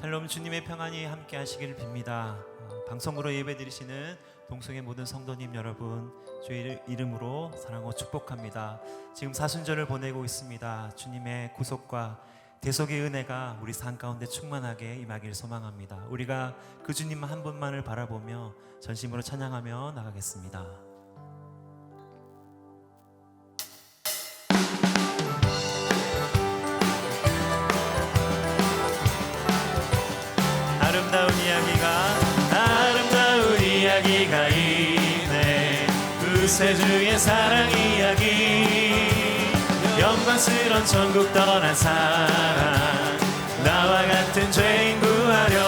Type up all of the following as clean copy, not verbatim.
샬롬, 주님의 평안이 함께 하시기를 빕니다. 방송으로 예배드리시는 동성의 모든 성도님 여러분, 주의 이름으로 사랑하고 축복합니다. 지금 사순절을 보내고 있습니다. 주님의 구속과 대속의 은혜가 우리 삶 가운데 충만하게 임하기를 소망합니다. 우리가 그 주님 한 분만을 바라보며 전심으로 찬양하며 나가겠습니다. 아름다운 이야기가 있네. 구세주의 사랑 이야기, 영광스런 천국 떠난 사랑, 나와 같은 죄인 구하려.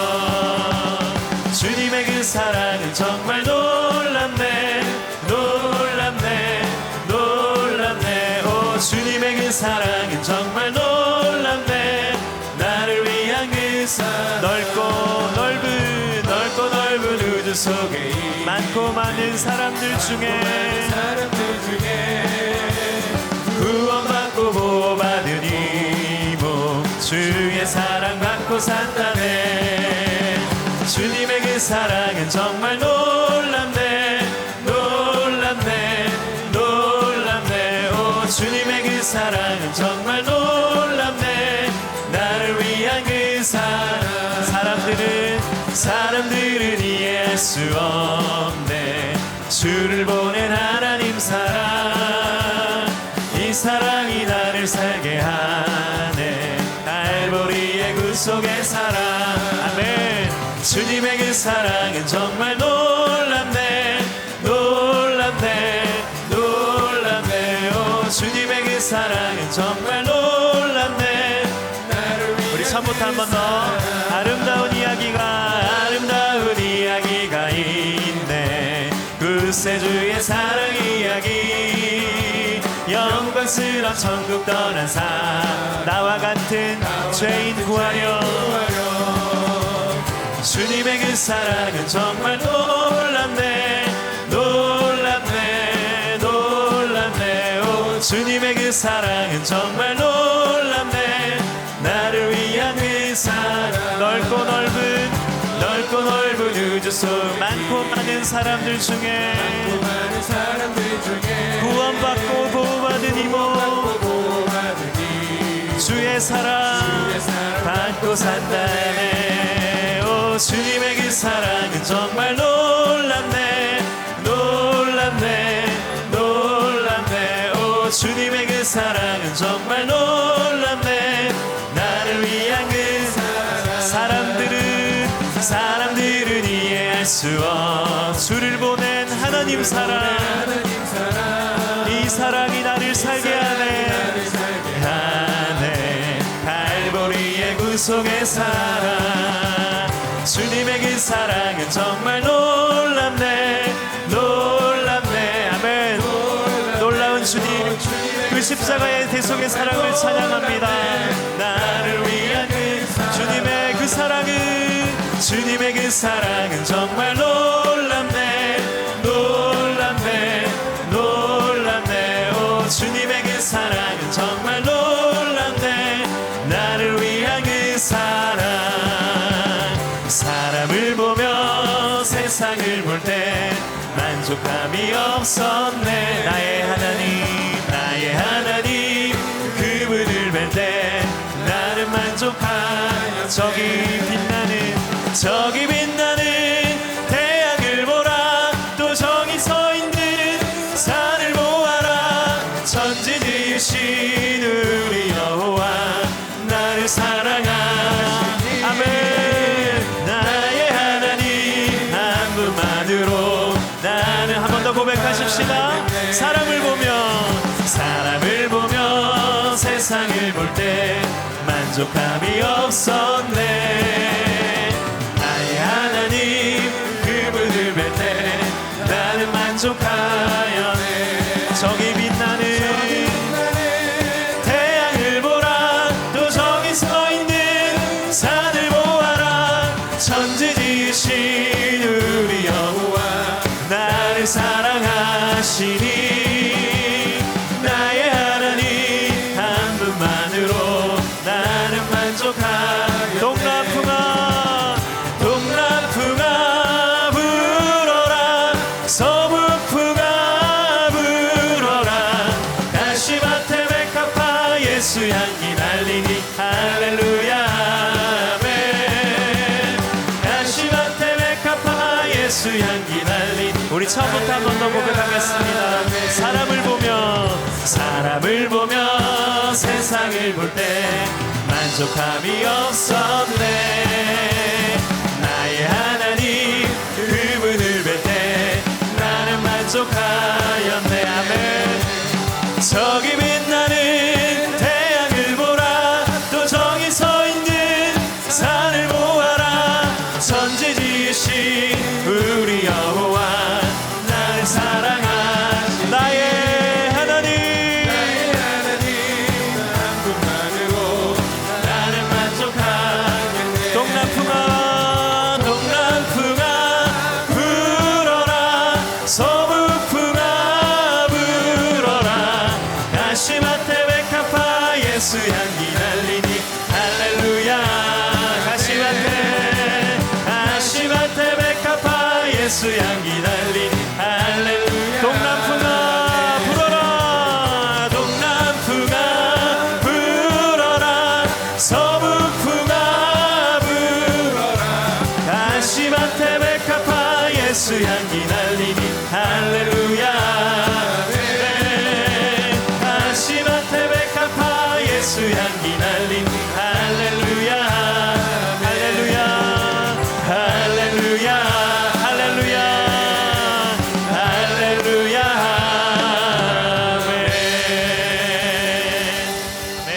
주님의 그 사랑은 정말 놀랍네, 놀랍네, 놀랍네. 오, 주님의 그 사랑은 정말 놀랍네. 나를 위한 그 사랑, 넓고 넓은 우주 속에 많고 많은 사람들 중에 구원받고 보호받은 이몸, 주의 사랑 받고 산다네. 주님의 그 사랑은 정말 놀랍네, 놀랍네, 놀랍네. 오, 주님의 그 사랑은 정말 놀랍네. 나를 위한 그 사랑, 사람들은 이해할 수 없네. 주를 보낸 하나님 사랑, 이 사랑이 나를 살게 하네. 갈보리의 구속의 사랑, 아멘. 주님의 그 사랑은 정말 놀랍네, 놀랍네, 놀랍네. 오, 주님의 그 사랑은 정말 놀랍네. 우리 처음부터 한 번 더. 아름다운 이야기가 있네. 구세주의 사랑 이야기, 영광스러운 천국 떠난 삶, 나와 같은 죄인 구하려. 주님의 그 사랑은 정말 놀랍네, 놀랍네, 놀랍네. 오, 주님의 그 사랑은 정말 놀랍네. 나를 위한 그 사랑, 넓고 넓은 우주 속 많고 많은 사람들 중에 구원받고 보호받은 이몸, 주의 사랑 받고 산다네. 오, 주님의 그 사랑은 정말 놀랍네, 놀랍네, 놀랍네. 오, 주님의 그 사랑은 정말 놀랍네. 나를 위한 그 사람들은 이해할 수 없. 주를 보낸 하나님 사랑, 이 사랑이 나를 살게 하네. 갈보리의 구속의 사랑, 주님의 그 사랑은 정말 놀랍네, 놀랍네. 아멘. 놀라운 주님, 그 십자가의 대속의 사랑을 찬양합니다. 나를 위한 그 주님의 그 사랑은 정말 놀랍네, 놀랍네, 놀랍네. 오, 주님의 그 사랑은 정말 놀랍네. 나를 위한 그 사랑, 사람을 보며 세상을 볼 때 만족함이 없었네. 나의 하나님 그분을 뵐 때 나는 만족하여. 저기 빛나는 태양을 보라. 또 저기 서 있는 산을 보아라. 천지 지으신 우리 여호와 나를 사랑하시니. 아멘. 나의 하나님 한 분만으로 나는. 한 번 더 고백하십시다. 사람을 보며 세상을 볼 때 만족함이 없었네. 나의 하나님 그분을 뵐 때 나는 만족하여. 저기 빛나는 태양을 보라. 또 저기 서 있는 산을 보아라. 천지 지으신 우리 여호와 나를 사랑하시니. 나의 하나님 한 분만으로 나는 만족하여. 예수 향기 날리니 할렐루야 아멘. 가시밭에 메카파 예수 향기 날리니. 우리 처음부터 한 번 더 고백하겠습니다. 사람을 보며 세상을 볼 때 만족함이 없었네. 나의 하나님 그분을 뵐 때 나는 만족하였네 아멘. 저기 빛나는 태양을 보라. 또 저기 서 있는 산을 보아라. 천지 지으신 우리 여호와 나를 사랑하시. 나의 하나님 한 분만으로 나는 만족하겠네. 동남풍아 동남풍아 불어라. 서북풍아 불어라. 가시밭에 백합화 예수 향기 날리니 할렐루야. 가시밭에 백합화 예수 향기 날리니 할렐루야. 동남풍아 불어라. 동남풍아 불어라. 서북풍아 불어라. 가시밭에 백합화 예수 향기 날리니 할렐루야. 가시밭에 백합화 예수 향기 날리니 할렐루야. 할렐루야. 할렐루야. 할렐루야. 할렐루야. 아멘. 아멘.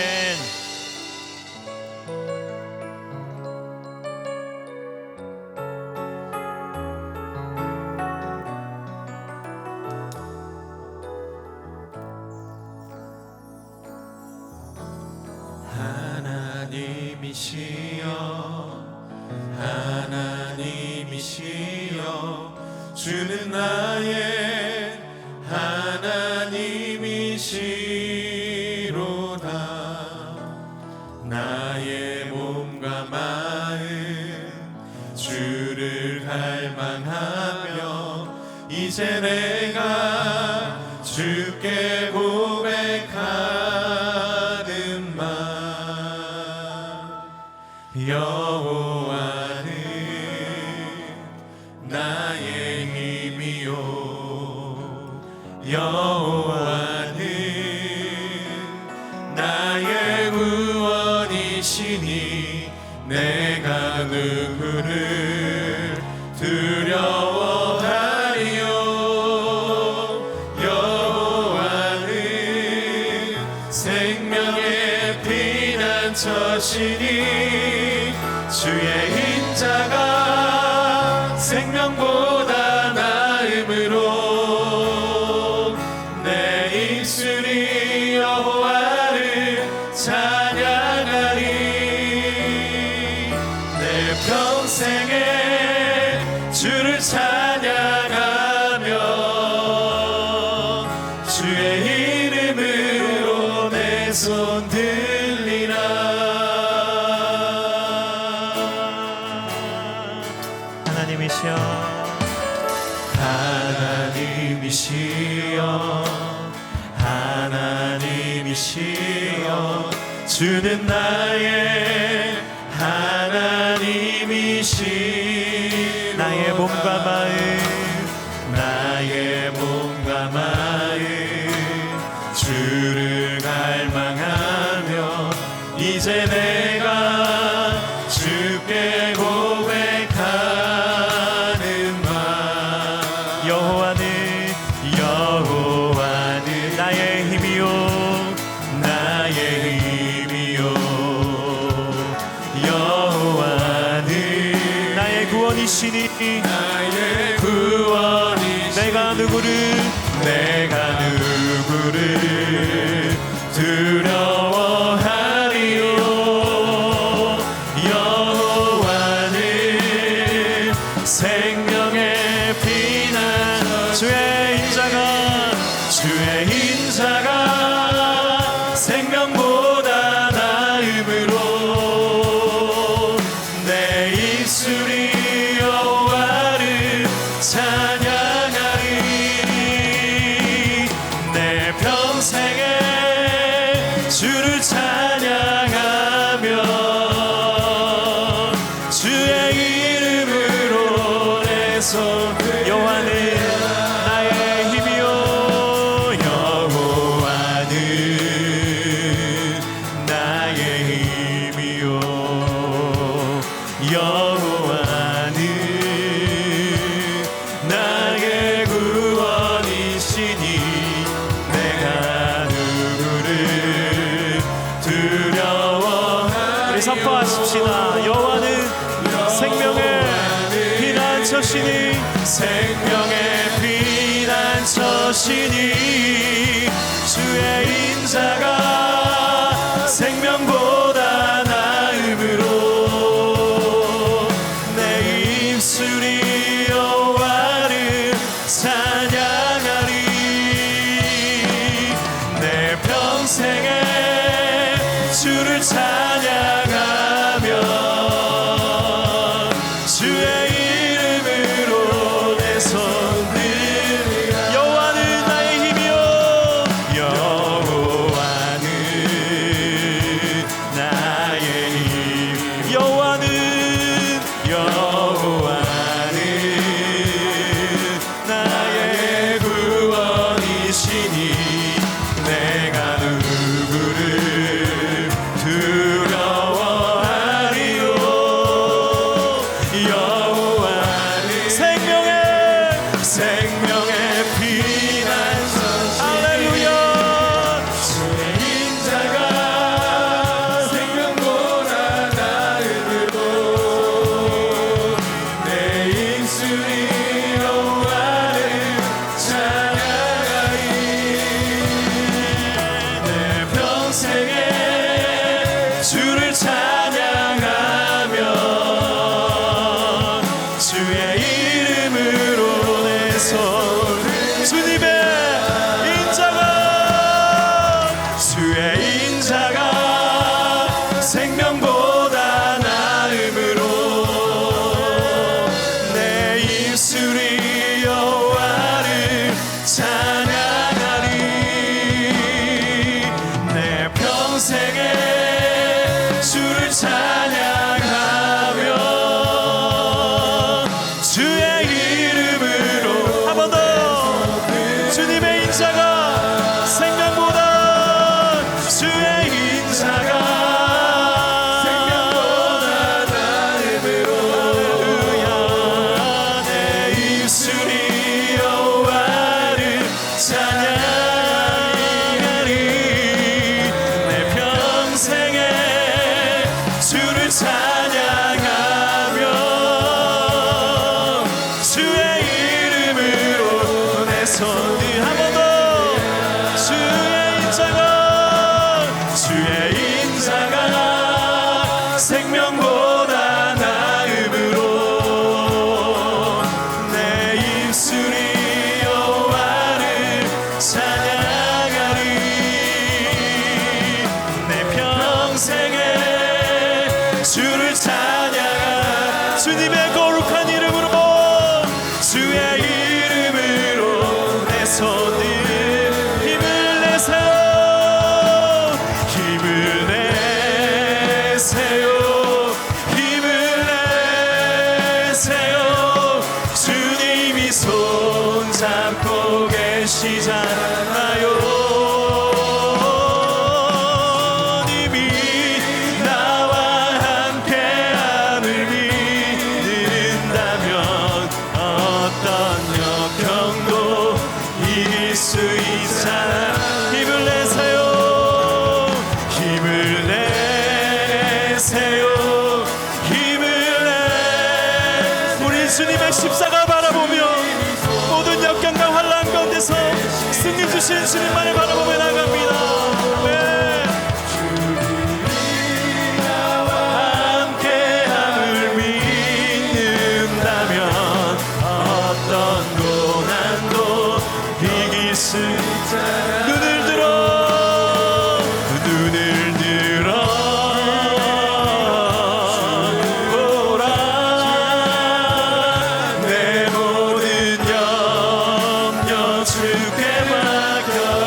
하나님이시여 주는 나의 하나님이시로다. 나의 몸과 마음 주를 갈망하며 이제 내가 주께 고백하는 말. 여호와는 나의 힘이요 여호와는 나의 구원이시니 내가 누구를 두려워하리요. 여호와는 생명의 피난처시니 주의 인자가 생명보다 나음으로 내 입술이 여호와를 찬양하리. 내 평생에 주를 찬양하며 주의 이름으로 내 손 들리라. 하나님이시여 하나님이시여 주는 나의 하나님이시. 나의 몸과 마음 주를 갈망하며 이제 내가 주께 고백하는 말. 여호와는 나의 힘이요 여호와는 나의 구원이시니 내가 누구를 두려워하리요. 여호와는 생명의 피난 주의 인자가 생명보다 나음으로 내 입술이 찬양하며 주의 이름으로 내 손 여호와는 나의 힘이요 여호와는 나의 힘이요 여호와는 나의 구원이시니 내가 누구를 두려워하리요. 우리 선포하십시다. 여호와는 생명의 피난처시니 생명의 피난처시니 주의 인자가 생명보다 나음으로 내 입술이 여호와를 찬양하리. 내 평생에 주를 찬양하며 주의 이름으로 내 손 들리라. 여호와는 나의 힘이요 여호와는 나의 힘 여호와는 나의 구원이시니 내가 누구를 두려워하리요. 여호와는 생명의 피난처. 할렐루야. 주의 인자가 생명보다 나음으로 내 입술이 여호와를 찬양하리. 내 평생에 주를 찬양하며 주의 이름으로 내 손 주님의 인자가 생명보다 나음으로 내 입술이 여호와를 찬양하리. 내 평생에 주를 찬양하며 주의 이름으로 한 번 더 주님의 인자가 생명보다 주의 인자가 생명보다 나음으로 내 입술이 여호와를 찬양하리. 내 평생에 주를 찬양하며 주의 이름으로 내 손을 한 번 더 주의 인자가 생명보다 나음으로 내 입술이 여호와를 찬양하리. 내 평생에 주를 찬양하 주님의 거룩한 이름으로 주의 이름으로 내 손을 힘을 내세요. 힘을 내세요. 주님이 손잡고 계시잖아요. 님이 나와 함께함을 믿는다면 어떤 역경도 이길 수 있잖아. 힘을 내세요. 우리 주님의 십자가 바라보며 모든 역경과 환난 가운데서 승리 주신 주님만을 바라보며 나갑니다. 네. 함께함을 믿는다면 어떤 고난도 이길 수 있잖아. 눈을 들어 보라. 내 모든 염려 주께 맡겨라.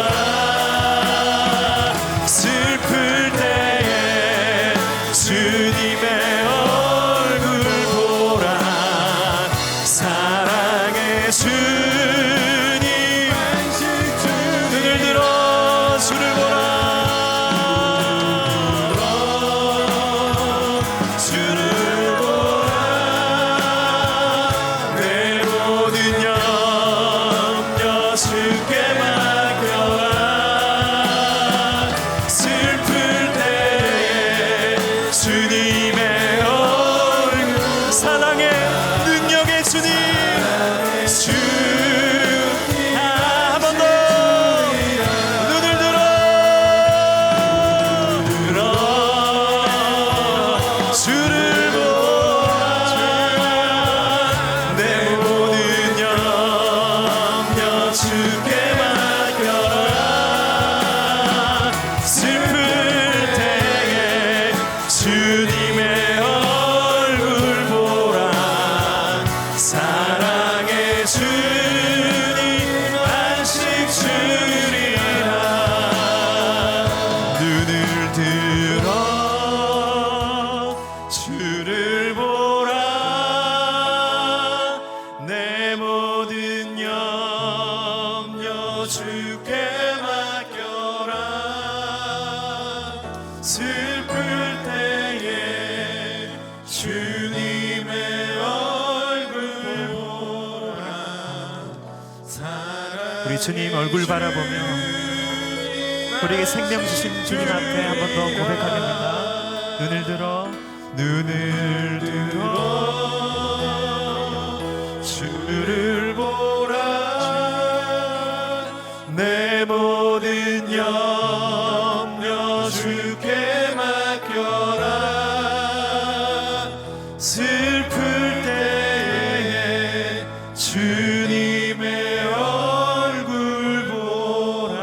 슬플 때에 주님의 얼굴 보라. 우리 주님 얼굴 바라보며 우리에게 생명 주신 주님 앞에 한 번 더 고백하렵니다. 눈을 들어 주를 보라. 내 모든 염려 주께 맡겨라. 슬플 때에 주님의 얼굴 보라.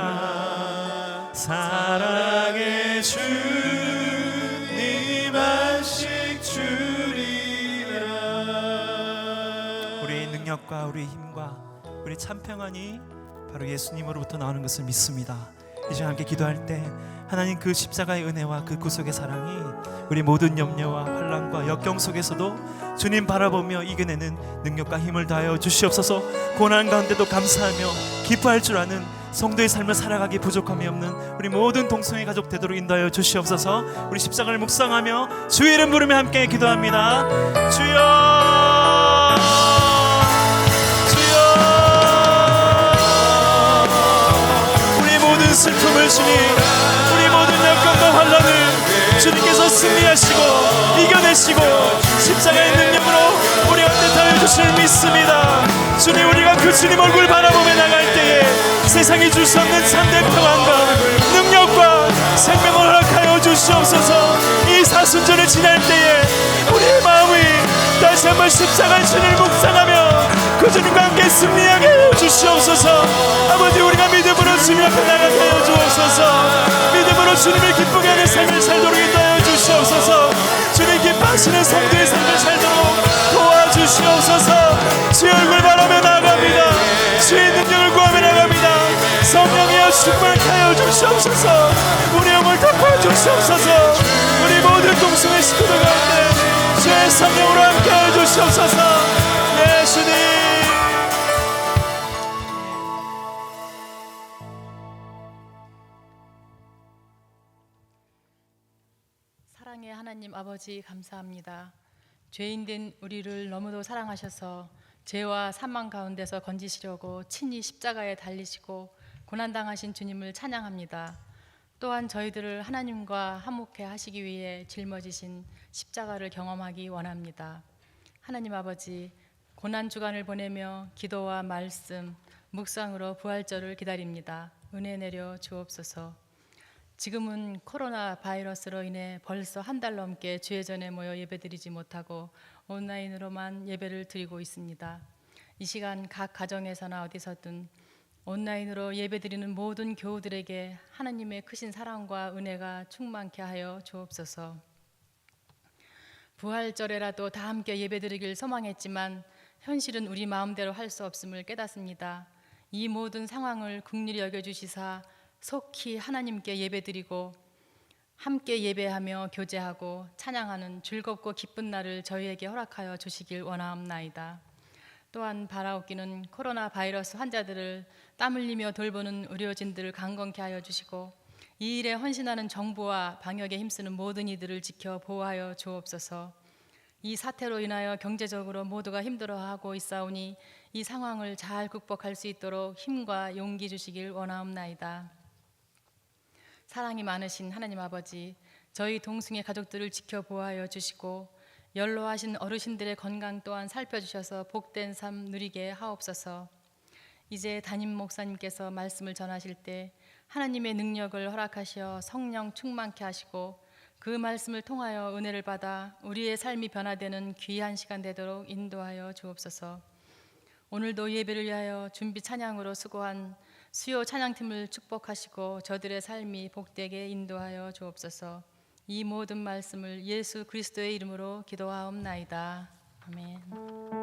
사랑의 주님 안식 주리라. 우리의 능력과 우리의 힘과 우리의 참 평안이 바로 예수님으로부터 나오는 것을 믿습니다. 이제 함께 기도할 때 하나님 그 십자가의 은혜와 그 구속의 사랑이 우리 모든 염려와 환난과 역경 속에서도 주님 바라보며 이겨내는 능력과 힘을 다하여 주시옵소서. 고난 가운데도 감사하며 기뻐할 줄 아는 성도의 삶을 살아가기 부족함이 없는 우리 모든 동성애 가족 되도록 인도하여 주시옵소서. 우리 십자가를 묵상하며 주의 이름 부르며 함께 기도합니다. 주여, 슬픔을 주님, 우리 모든 역경과 환난을 주님께서 승리하시고 이겨내시고 십자가의 능력으로 우리 가운데 다해 주실 믿습니다. 주님, 우리가 그 주님 얼굴 바라보며 나갈 때에 세상이 줄 수 없는 참된 평안과 능력과 생명을 허락하여 주시옵소서. 이 사순절을 지날 때에 우리의 마음이 다시 한번 십자가의 주님을 묵상하며 그 주님과 함께 승리하게 하여 주시옵소서. 아버지, 우리가 믿음으로 주님 앞에 나가게 하여 주옵소서. 믿음으로 주님을 기쁘게 하는 삶을 살도록 인도하여 주시옵소서. 주님 기뻐하시는 성도의 삶을 살도록 도와주시옵소서. 주의 얼굴 바라며 나아갑니다. 주의 능력을 구하며 나아갑니다. 성령이여 충만케 하여 주시옵소서. 우리 영을 덮어 주시옵소서. 우리 모든 동성애 식구들 가운데 주의 성령으로 함께 하여 주시옵소서. 네, 주님. 사랑의 하나님 아버지, 감사합니다. 죄인된 우리를 너무도 사랑하셔서 죄와 사망 가운데서 건지시려고 친히 십자가에 달리시고 고난당하신 주님을 찬양합니다. 또한 저희들을 하나님과 화목해 하시기 위해 짊어지신 십자가를 경험하기 원합니다. 하나님 아버지, 고난 주간을 보내며 기도와 말씀, 묵상으로 부활절을 기다립니다. 은혜 내려 주옵소서. 지금은 코로나 바이러스로 인해 벌써 한 달 넘게 주회전에 모여 예배드리지 못하고 온라인으로만 예배를 드리고 있습니다. 이 시간 각 가정에서나 어디서든 온라인으로 예배드리는 모든 교우들에게 하나님의 크신 사랑과 은혜가 충만케 하여 주옵소서. 부활절에라도 다 함께 예배드리길 소망했지만 현실은 우리 마음대로 할 수 없음을 깨닫습니다. 이 모든 상황을 긍휼히 여겨주시사 속히 하나님께 예배드리고 함께 예배하며 교제하고 찬양하는 즐겁고 기쁜 날을 저희에게 허락하여 주시길 원하옵나이다. 또한 바라옵기는 코로나 바이러스 환자들을 땀 흘리며 돌보는 의료진들을 강건케 하여 주시고 이 일에 헌신하는 정부와 방역에 힘쓰는 모든 이들을 지켜 보호하여 주옵소서. 이 사태로 인하여 경제적으로 모두가 힘들어하고 있사오니 이 상황을 잘 극복할 수 있도록 힘과 용기 주시길 원하옵나이다. 사랑이 많으신 하나님 아버지, 저희 동승의 가족들을 지켜 보호하여 주시고 연로하신 어르신들의 건강 또한 살펴주셔서 복된 삶 누리게 하옵소서. 이제 담임 목사님께서 말씀을 전하실 때 하나님의 능력을 허락하시어 성령 충만케 하시고 그 말씀을 통하여 은혜를 받아 우리의 삶이 변화되는 귀한 시간 되도록 인도하여 주옵소서. 오늘도 예배를 위하여 준비 찬양으로 수고한 수요 찬양팀을 축복하시고 저들의 삶이 복되게 인도하여 주옵소서. 이 모든 말씀을 예수 그리스도의 이름으로 기도하옵나이다. 아멘.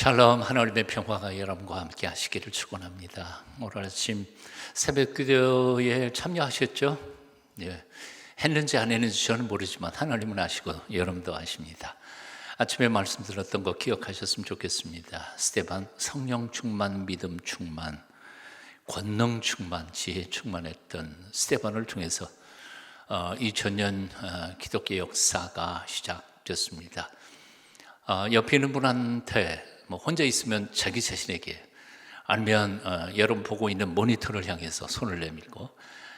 샬롬, 하나님의 평화가 여러분과 함께 하시기를 축원합니다. 오늘 아침 새벽 기도에 참여하셨죠? 예. 했는지 안 했는지 저는 모르지만 하나님은 아시고 여러분도 아십니다. 아침에 말씀 들었던 거 기억하셨으면 좋겠습니다. 스데반, 성령 충만, 믿음 충만, 권능 충만, 지혜 충만했던 스데반을 통해서 2000년 기독교 역사가 시작됐습니다. 옆에 있는 분한테 혼자 있으면 자기 자신에게, 아니면 여러분 보고 있는 모니터를 향해서 손을 내밀고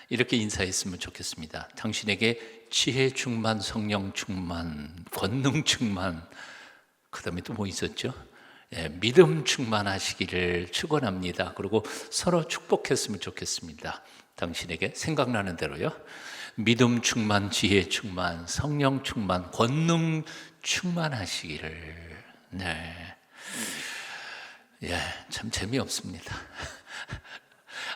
이렇게 인사했으면 좋겠습니다. 당신에게 지혜 충만, 성령 충만, 권능 충만, 그 다음에 또 뭐 있었죠? 믿음 충만하시기를 축원합니다. 그리고 서로 축복했으면 좋겠습니다. 당신에게 생각나는 대로요. 믿음 충만, 지혜 충만, 성령 충만, 권능 충만하시기를. 네. 참 재미없습니다.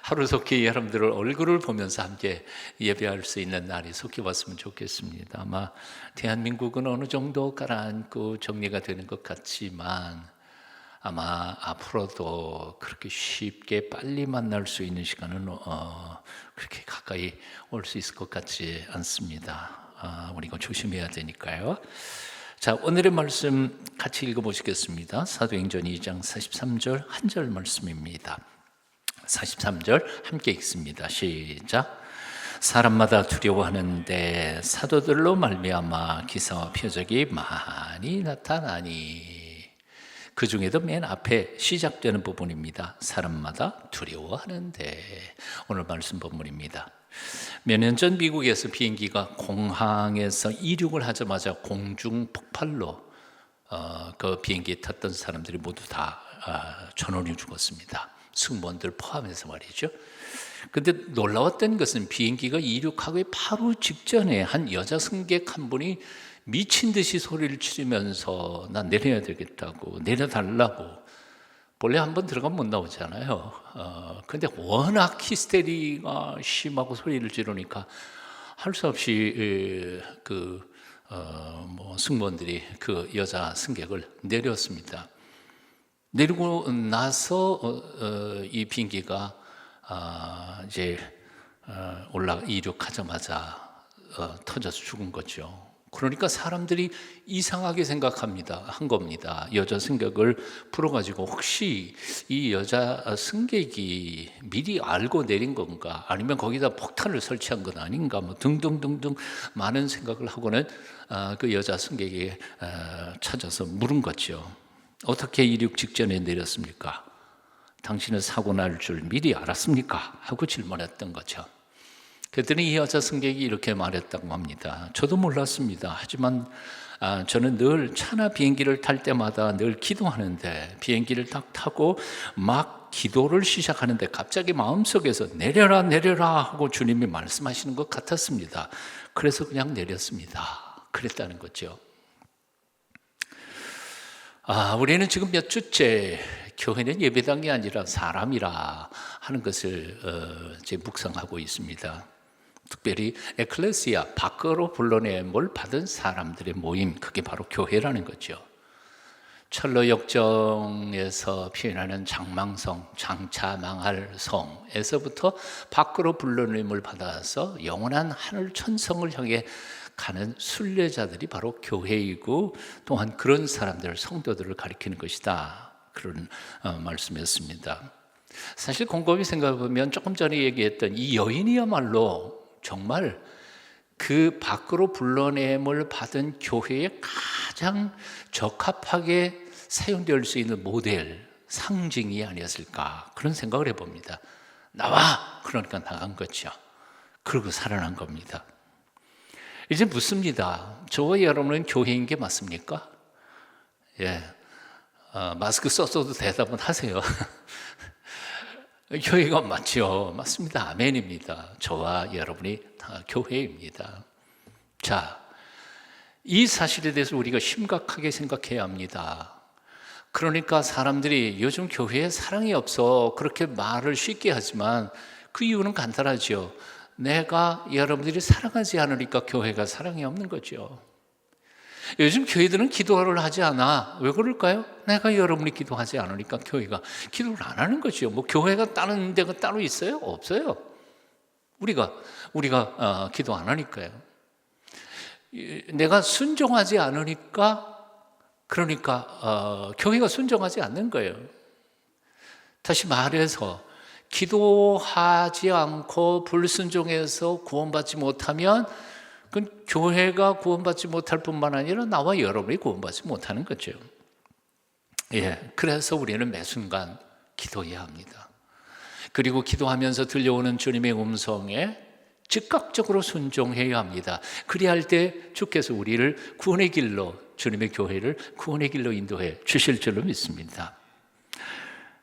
하루속히 여러분들을 얼굴을 보면서 함께 예배할 수 있는 날이 속히 왔으면 좋겠습니다. 아마 대한민국은 어느 정도 가라앉고 정리가 되는 것 같지만 아마 앞으로도 그렇게 쉽게 빨리 만날 수 있는 시간은 그렇게 가까이 올 수 있을 것 같지 않습니다. 우리가 조심해야 되니까요. 자, 오늘의 말씀 같이 읽어보시겠습니다. 사도행전 2장 43절 한 절 말씀입니다. 43절 함께 읽습니다. 시작. 사람마다 두려워하는데 사도들로 말미암아 기사와 표적이 많이 나타나니. 그 중에도 맨 앞에 시작되는 부분입니다. 사람마다 두려워하는데. 오늘 말씀 본문입니다. 몇 년 전 미국에서 비행기가 공항에서 이륙을 하자마자 공중 폭발로 그 비행기에 탔던 사람들이 모두 다 전원이 죽었습니다. 승무원들 포함해서 말이죠. 근데 놀라웠던 것은 비행기가 이륙하기 바로 직전에 한 여자 승객 한 분이 미친 듯이 소리를 지르면서 난 내려야 되겠다고, 내려달라고. 본래 한번 들어가면 못 나오잖아요. 근데 워낙 히스테리가 심하고 소리를 지르니까 할 수 없이 승무원들이 그 여자 승객을 내렸습니다. 내리고 나서 이 비행기가 이제 이륙하자마자 터져서 죽은 거죠. 그러니까 사람들이 이상하게 생각합니다. 한 겁니다. 여자 승객을 풀어가지고 혹시 이 여자 승객이 미리 알고 내린 건가, 아니면 거기다 폭탄을 설치한 건 아닌가, 뭐 등등등등 많은 생각을 하고는 그 여자 승객에게 찾아서 물은 거죠. 어떻게 이륙 직전에 내렸습니까? 당신은 사고 날 줄 미리 알았습니까? 하고 질문했던 거죠. 그랬더니 이 여자 승객이 이렇게 말했다고 합니다. 저도 몰랐습니다. 하지만 저는 늘 차나 비행기를 탈 때마다 늘 기도하는데, 비행기를 딱 타고 막 기도를 시작하는데 갑자기 마음속에서 내려라 내려라 하고 주님이 말씀하시는 것 같았습니다. 그래서 그냥 내렸습니다. 그랬다는 거죠. 우리는 지금 몇 주째 교회는 예배당이 아니라 사람이라 하는 것을 묵상하고 있습니다. 특별히 에클레시아, 밖으로 불러냄을 받은 사람들의 모임, 그게 바로 교회라는 거죠. 철로 역정에서 표현하는 장망성, 장차 망할 성에서부터 밖으로 불러냄을 받아서 영원한 하늘 천성을 향해 가는 순례자들이 바로 교회이고, 또한 그런 사람들, 성도들을 가리키는 것이다, 그런 말씀이었습니다. 사실 곰곰이 생각해보면 조금 전에 얘기했던 이 여인이야말로 정말 그 밖으로 불러냄을 받은 교회에 가장 적합하게 사용될 수 있는 모델, 상징이 아니었을까, 그런 생각을 해봅니다. 나와! 그러니까 나간 거죠. 그리고 살아난 겁니다. 이제 묻습니다. 저와 여러분은 교회인 게 맞습니까? 마스크 썼어도 대답은 하세요. 교회가 맞죠. 맞습니다. 아멘입니다. 저와 여러분이 다 교회입니다. 자, 이 사실에 대해서 우리가 심각하게 생각해야 합니다. 그러니까 사람들이 요즘 교회에 사랑이 없어 그렇게 말을 쉽게 하지만 그 이유는 간단하죠. 내가 여러분들이 사랑하지 않으니까 교회가 사랑이 없는 거죠. 요즘 교회들은 기도를 하지 않아. 왜 그럴까요? 내가 여러분이 기도하지 않으니까 교회가 기도를 안 하는 거죠. 뭐 교회가 다른 데가 따로 있어요? 없어요. 우리가 기도 안 하니까요. 내가 순종하지 않으니까, 그러니까 교회가 순종하지 않는 거예요. 다시 말해서 기도하지 않고 불순종해서 구원받지 못하면 그건 교회가 구원받지 못할 뿐만 아니라 나와 여러분이 구원받지 못하는 거죠. 그래서 우리는 매 순간 기도해야 합니다. 그리고 기도하면서 들려오는 주님의 음성에 즉각적으로 순종해야 합니다. 그리할 때 주께서 우리를 구원의 길로, 주님의 교회를 구원의 길로 인도해 주실 줄로 믿습니다.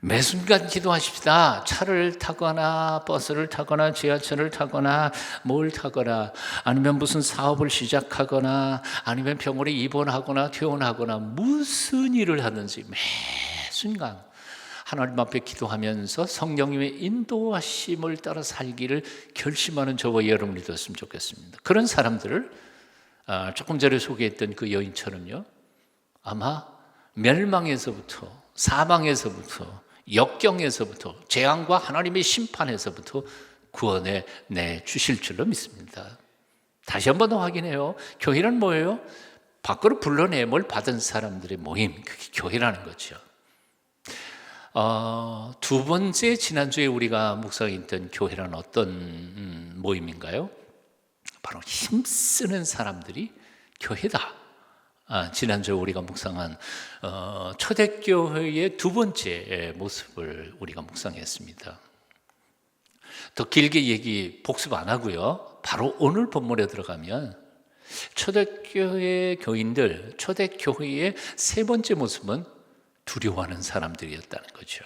매 순간 기도하십시다. 차를 타거나 버스를 타거나 지하철을 타거나 뭘 타거나 아니면 무슨 사업을 시작하거나 아니면 병원에 입원하거나 퇴원하거나 무슨 일을 하든지 매 순간 하나님 앞에 기도하면서 성령님의 인도하심을 따라 살기를 결심하는 저와 여러분이 되었으면 좋겠습니다. 그런 사람들을 조금 전에 소개했던 그 여인처럼요, 아마 멸망에서부터, 사망에서부터, 역경에서부터, 재앙과 하나님의 심판에서부터 구원해 내 주실 줄로 믿습니다. 다시 한번 더 확인해요. 교회는 뭐예요? 밖으로 불러내뭘 받은 사람들의 모임, 그게 교회라는 거죠. 두 번째, 지난주에 우리가 묵상했던 교회란 어떤 모임인가요? 바로 힘쓰는 사람들이 교회다. 지난주에 우리가 묵상한 초대교회의 두 번째 모습을 우리가 묵상했습니다. 더 길게 복습 안 하고요, 바로 오늘 본문에 들어가면 초대교회 교인들, 초대교회의 세 번째 모습은 두려워하는 사람들이었다는 거죠.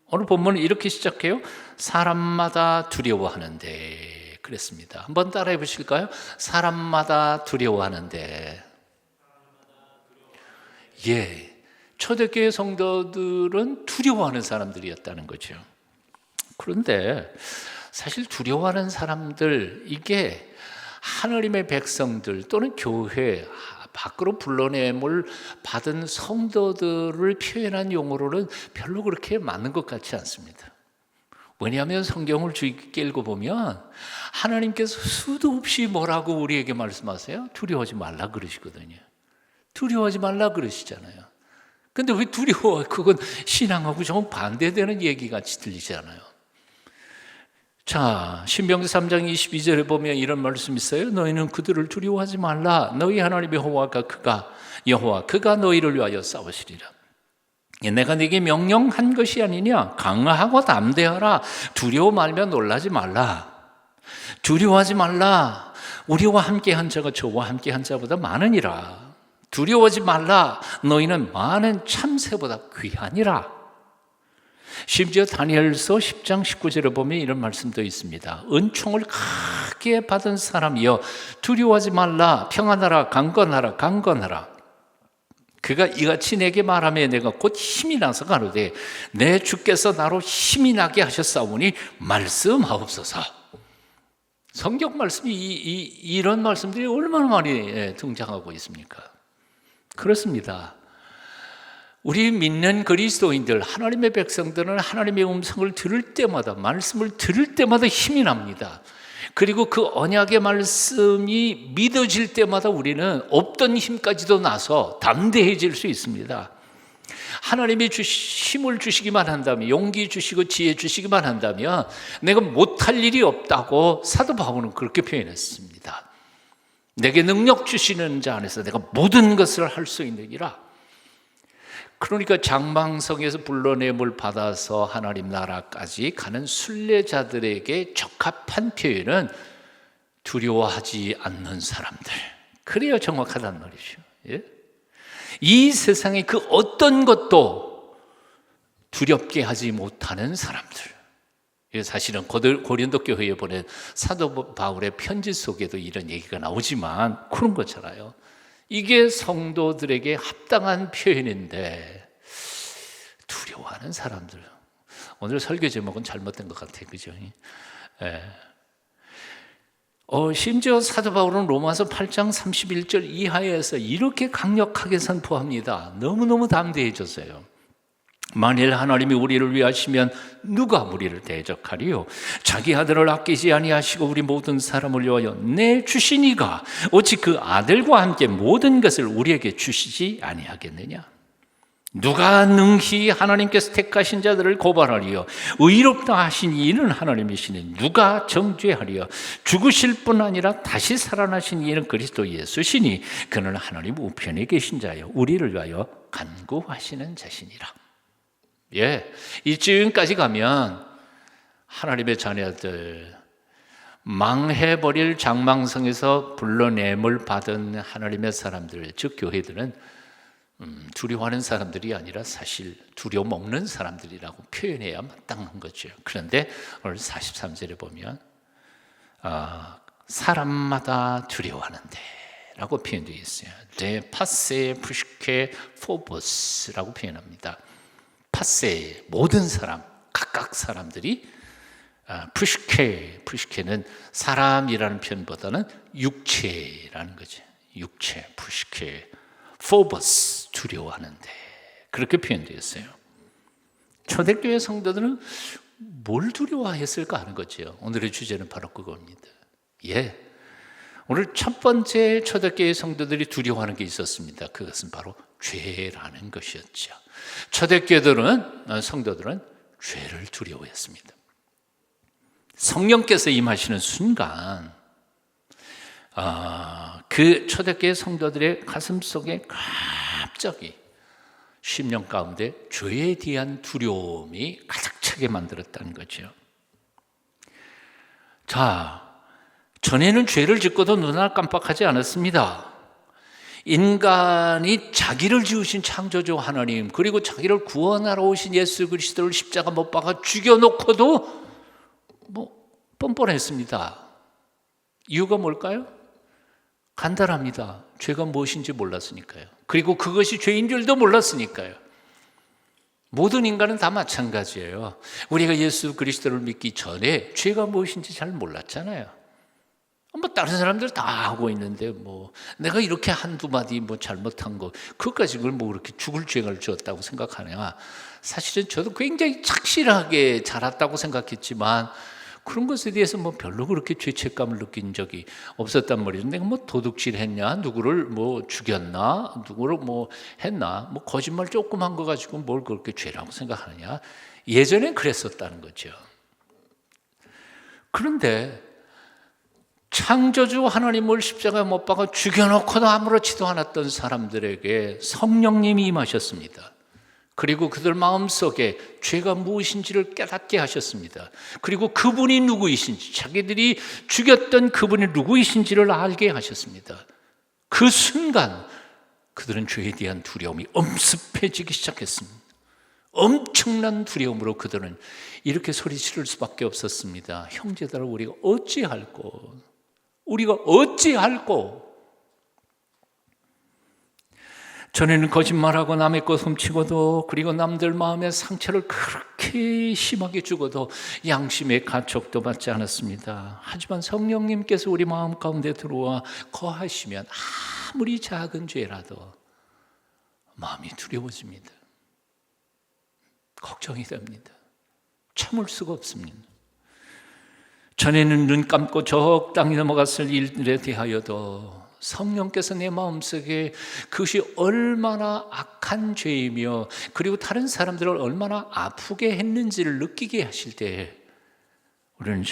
오늘 본문은 이렇게 시작해요. 사람마다 두려워하는데, 그랬습니다. 한번 따라해 보실까요? 사람마다 두려워하는데. 초대교회 성도들은 두려워하는 사람들이었다는 거죠. 그런데 사실 두려워하는 사람들, 이게 하나님의 백성들 또는 교회 밖으로 불러냄을 받은 성도들을 표현한 용어로는 별로 그렇게 맞는 것 같지 않습니다. 왜냐하면 성경을 주의 깊게 읽어보면 하나님께서 수도 없이 뭐라고 우리에게 말씀하세요? 두려워하지 말라 그러시거든요. 두려워하지 말라 그러시잖아요. 근데 왜 두려워? 그건 신앙하고 좀 반대되는 얘기 같이 들리잖아요. 자, 신명기 3장 22절에 보면 이런 말씀이 있어요. 너희는 그들을 두려워하지 말라. 너희 하나님의 여호와 그가 너희를 위하여 싸우시리라. 내가 네게 명령한 것이 아니냐. 강하고 담대하라. 두려워 말며 놀라지 말라. 두려워하지 말라. 우리와 함께한 자가 저와 함께한 자보다 많으니라. 두려워하지 말라. 너희는 많은 참새보다 귀하니라. 심지어 다니엘서 10장 19절에 보면 이런 말씀도 있습니다. 은총을 크게 받은 사람이여 두려워하지 말라. 평안하라. 강건하라. 그가 이같이 내게 말하며 내가 곧 힘이 나서 가로되 내 주께서 나로 힘이 나게 하셨사오니 말씀하옵소서. 성경 말씀이 이런 말씀들이 얼마나 많이 등장하고 있습니까? 그렇습니다. 우리 믿는 그리스도인들, 하나님의 백성들은 하나님의 음성을 들을 때마다, 말씀을 들을 때마다 힘이 납니다. 그리고 그 언약의 말씀이 믿어질 때마다 우리는 없던 힘까지도 나서 담대해질 수 있습니다. 하나님이 힘을 주시기만 한다면, 용기 주시고 지혜 주시기만 한다면 내가 못할 일이 없다고 사도 바울은 그렇게 표현했습니다. 내게 능력 주시는 자 안에서 내가 모든 것을 할 수 있느니라. 그러니까 장망성에서 불러냄을 받아서 하나님 나라까지 가는 순례자들에게 적합한 표현은 두려워하지 않는 사람들. 그래야 정확하단 말이죠. 이 세상의 그 어떤 것도 두렵게 하지 못하는 사람들. 사실은 고린도 교회에 보낸 사도 바울의 편지 속에도 이런 얘기가 나오지만 그런 거잖아요. 이게 성도들에게 합당한 표현인데 두려워하는 사람들. 오늘 설교 제목은 잘못된 것 같아요, 그죠? 심지어 사도 바울은 로마서 8장 31절 이하에서 이렇게 강력하게 선포합니다. 너무너무 담대해졌어요. 만일 하나님이 우리를 위하시면 누가 우리를 대적하리요? 자기 아들을 아끼지 아니하시고 우리 모든 사람을 위하여 내주시니가 어찌 그 아들과 함께 모든 것을 우리에게 주시지 아니하겠느냐? 누가 능히 하나님께서 택하신 자들을 고발하리요? 의롭다 하신 이는 하나님이시니 누가 정죄하리요? 죽으실 뿐 아니라 다시 살아나신 이는 그리스도 예수시니 그는 하나님 우편에 계신 자요 우리를 위하여 간구하시는 자시니라. 이쯤까지 가면 하나님의 자녀들, 망해버릴 장망성에서 불러냄을 받은 하나님의 사람들, 즉 교회들은 두려워하는 사람들이 아니라 사실 두려움 없는 사람들이라고 표현해야 마땅한 거죠. 그런데 오늘 43절에 보면 사람마다 두려워하는데 라고 표현되어 있어요. 데 파세 푸시케 포보스라고 표현합니다. 파세, 모든 사람, 각각 사람들이 푸시케는 사람이라는 표현보다는 육체라는 거죠. 육체, 푸시케, 포버스, 두려워하는데 그렇게 표현되었어요. 초대교회 성도들은 뭘 두려워했을까 하는 거죠. 오늘의 주제는 바로 그겁니다. 오늘 첫 번째 초대교회 성도들이 두려워하는 게 있었습니다. 그것은 바로 죄라는 것이었죠. 초대교회들은 성도들은 죄를 두려워했습니다. 성령께서 임하시는 순간 그 초대교회 성도들의 가슴 속에 갑자기 심령 가운데 죄에 대한 두려움이 가득 차게 만들었다는 거죠. 전에는 죄를 짓고도 눈을 깜빡하지 않았습니다. 인간이 자기를 지으신 창조주 하나님, 그리고 자기를 구원하러 오신 예수 그리스도를 십자가 못 박아 죽여놓고도 뻔뻔했습니다. 이유가 뭘까요? 간단합니다. 죄가 무엇인지 몰랐으니까요. 그리고 그것이 죄인 줄도 몰랐으니까요. 모든 인간은 다 마찬가지예요. 우리가 예수 그리스도를 믿기 전에 죄가 무엇인지 잘 몰랐잖아요. 다른 사람들 다 하고 있는데 내가 이렇게 한두 마디 잘못한 거 그것까지 그걸 그렇게 죽을 죄를 지었다고 생각하냐. 사실은 저도 굉장히 착실하게 자랐다고 생각했지만 그런 것에 대해서 별로 그렇게 죄책감을 느낀 적이 없었단 말이죠. 내가 도둑질 했냐, 누구를 죽였나, 누구를 했나, 거짓말 조금 한 거 가지고 뭘 그렇게 죄라고 생각하느냐. 예전엔 그랬었다는 거죠. 그런데 창조주 하나님을 십자가에 못 박아 죽여놓고도 아무렇지도 않았던 사람들에게 성령님이 임하셨습니다. 그리고 그들 마음속에 죄가 무엇인지를 깨닫게 하셨습니다. 그리고 그분이 누구이신지, 자기들이 죽였던 그분이 누구이신지를 알게 하셨습니다. 그 순간 그들은 죄에 대한 두려움이 엄습해지기 시작했습니다. 엄청난 두려움으로 그들은 이렇게 소리 지를 수밖에 없었습니다. 형제들아, 우리가 어찌할꼬. 전에는 거짓말하고 남의 것 훔치고도, 그리고 남들 마음에 상처를 그렇게 심하게 주고도 양심의 가촉도 받지 않았습니다. 하지만 성령님께서 우리 마음 가운데 들어와 거하시면 아무리 작은 죄라도 마음이 두려워집니다. 걱정이 됩니다. 참을 수가 없습니다. 전에는 눈 감고 적당히 넘어갔을 일들에 대하여도 성령께서 내 마음속에 그것이 얼마나 악한 죄이며 그리고 다른 사람들을 얼마나 아프게 했는지를 느끼게 하실 때 우리는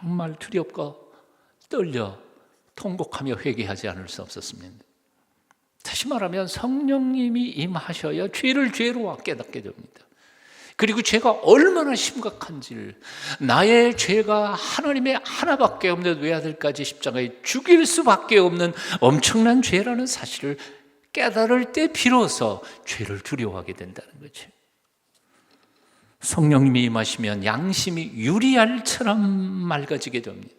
정말 두렵고 떨려 통곡하며 회개하지 않을 수 없었습니다. 다시 말하면 성령님이 임하셔야 죄를 죄로 깨닫게 됩니다. 그리고 죄가 얼마나 심각한지를, 나의 죄가 하나님의 하나밖에 없는 외아들까지 십자가에 죽일 수밖에 없는 엄청난 죄라는 사실을 깨달을 때 비로소 죄를 두려워하게 된다는 거죠. 성령님이 임하시면 양심이 유리알처럼 맑아지게 됩니다.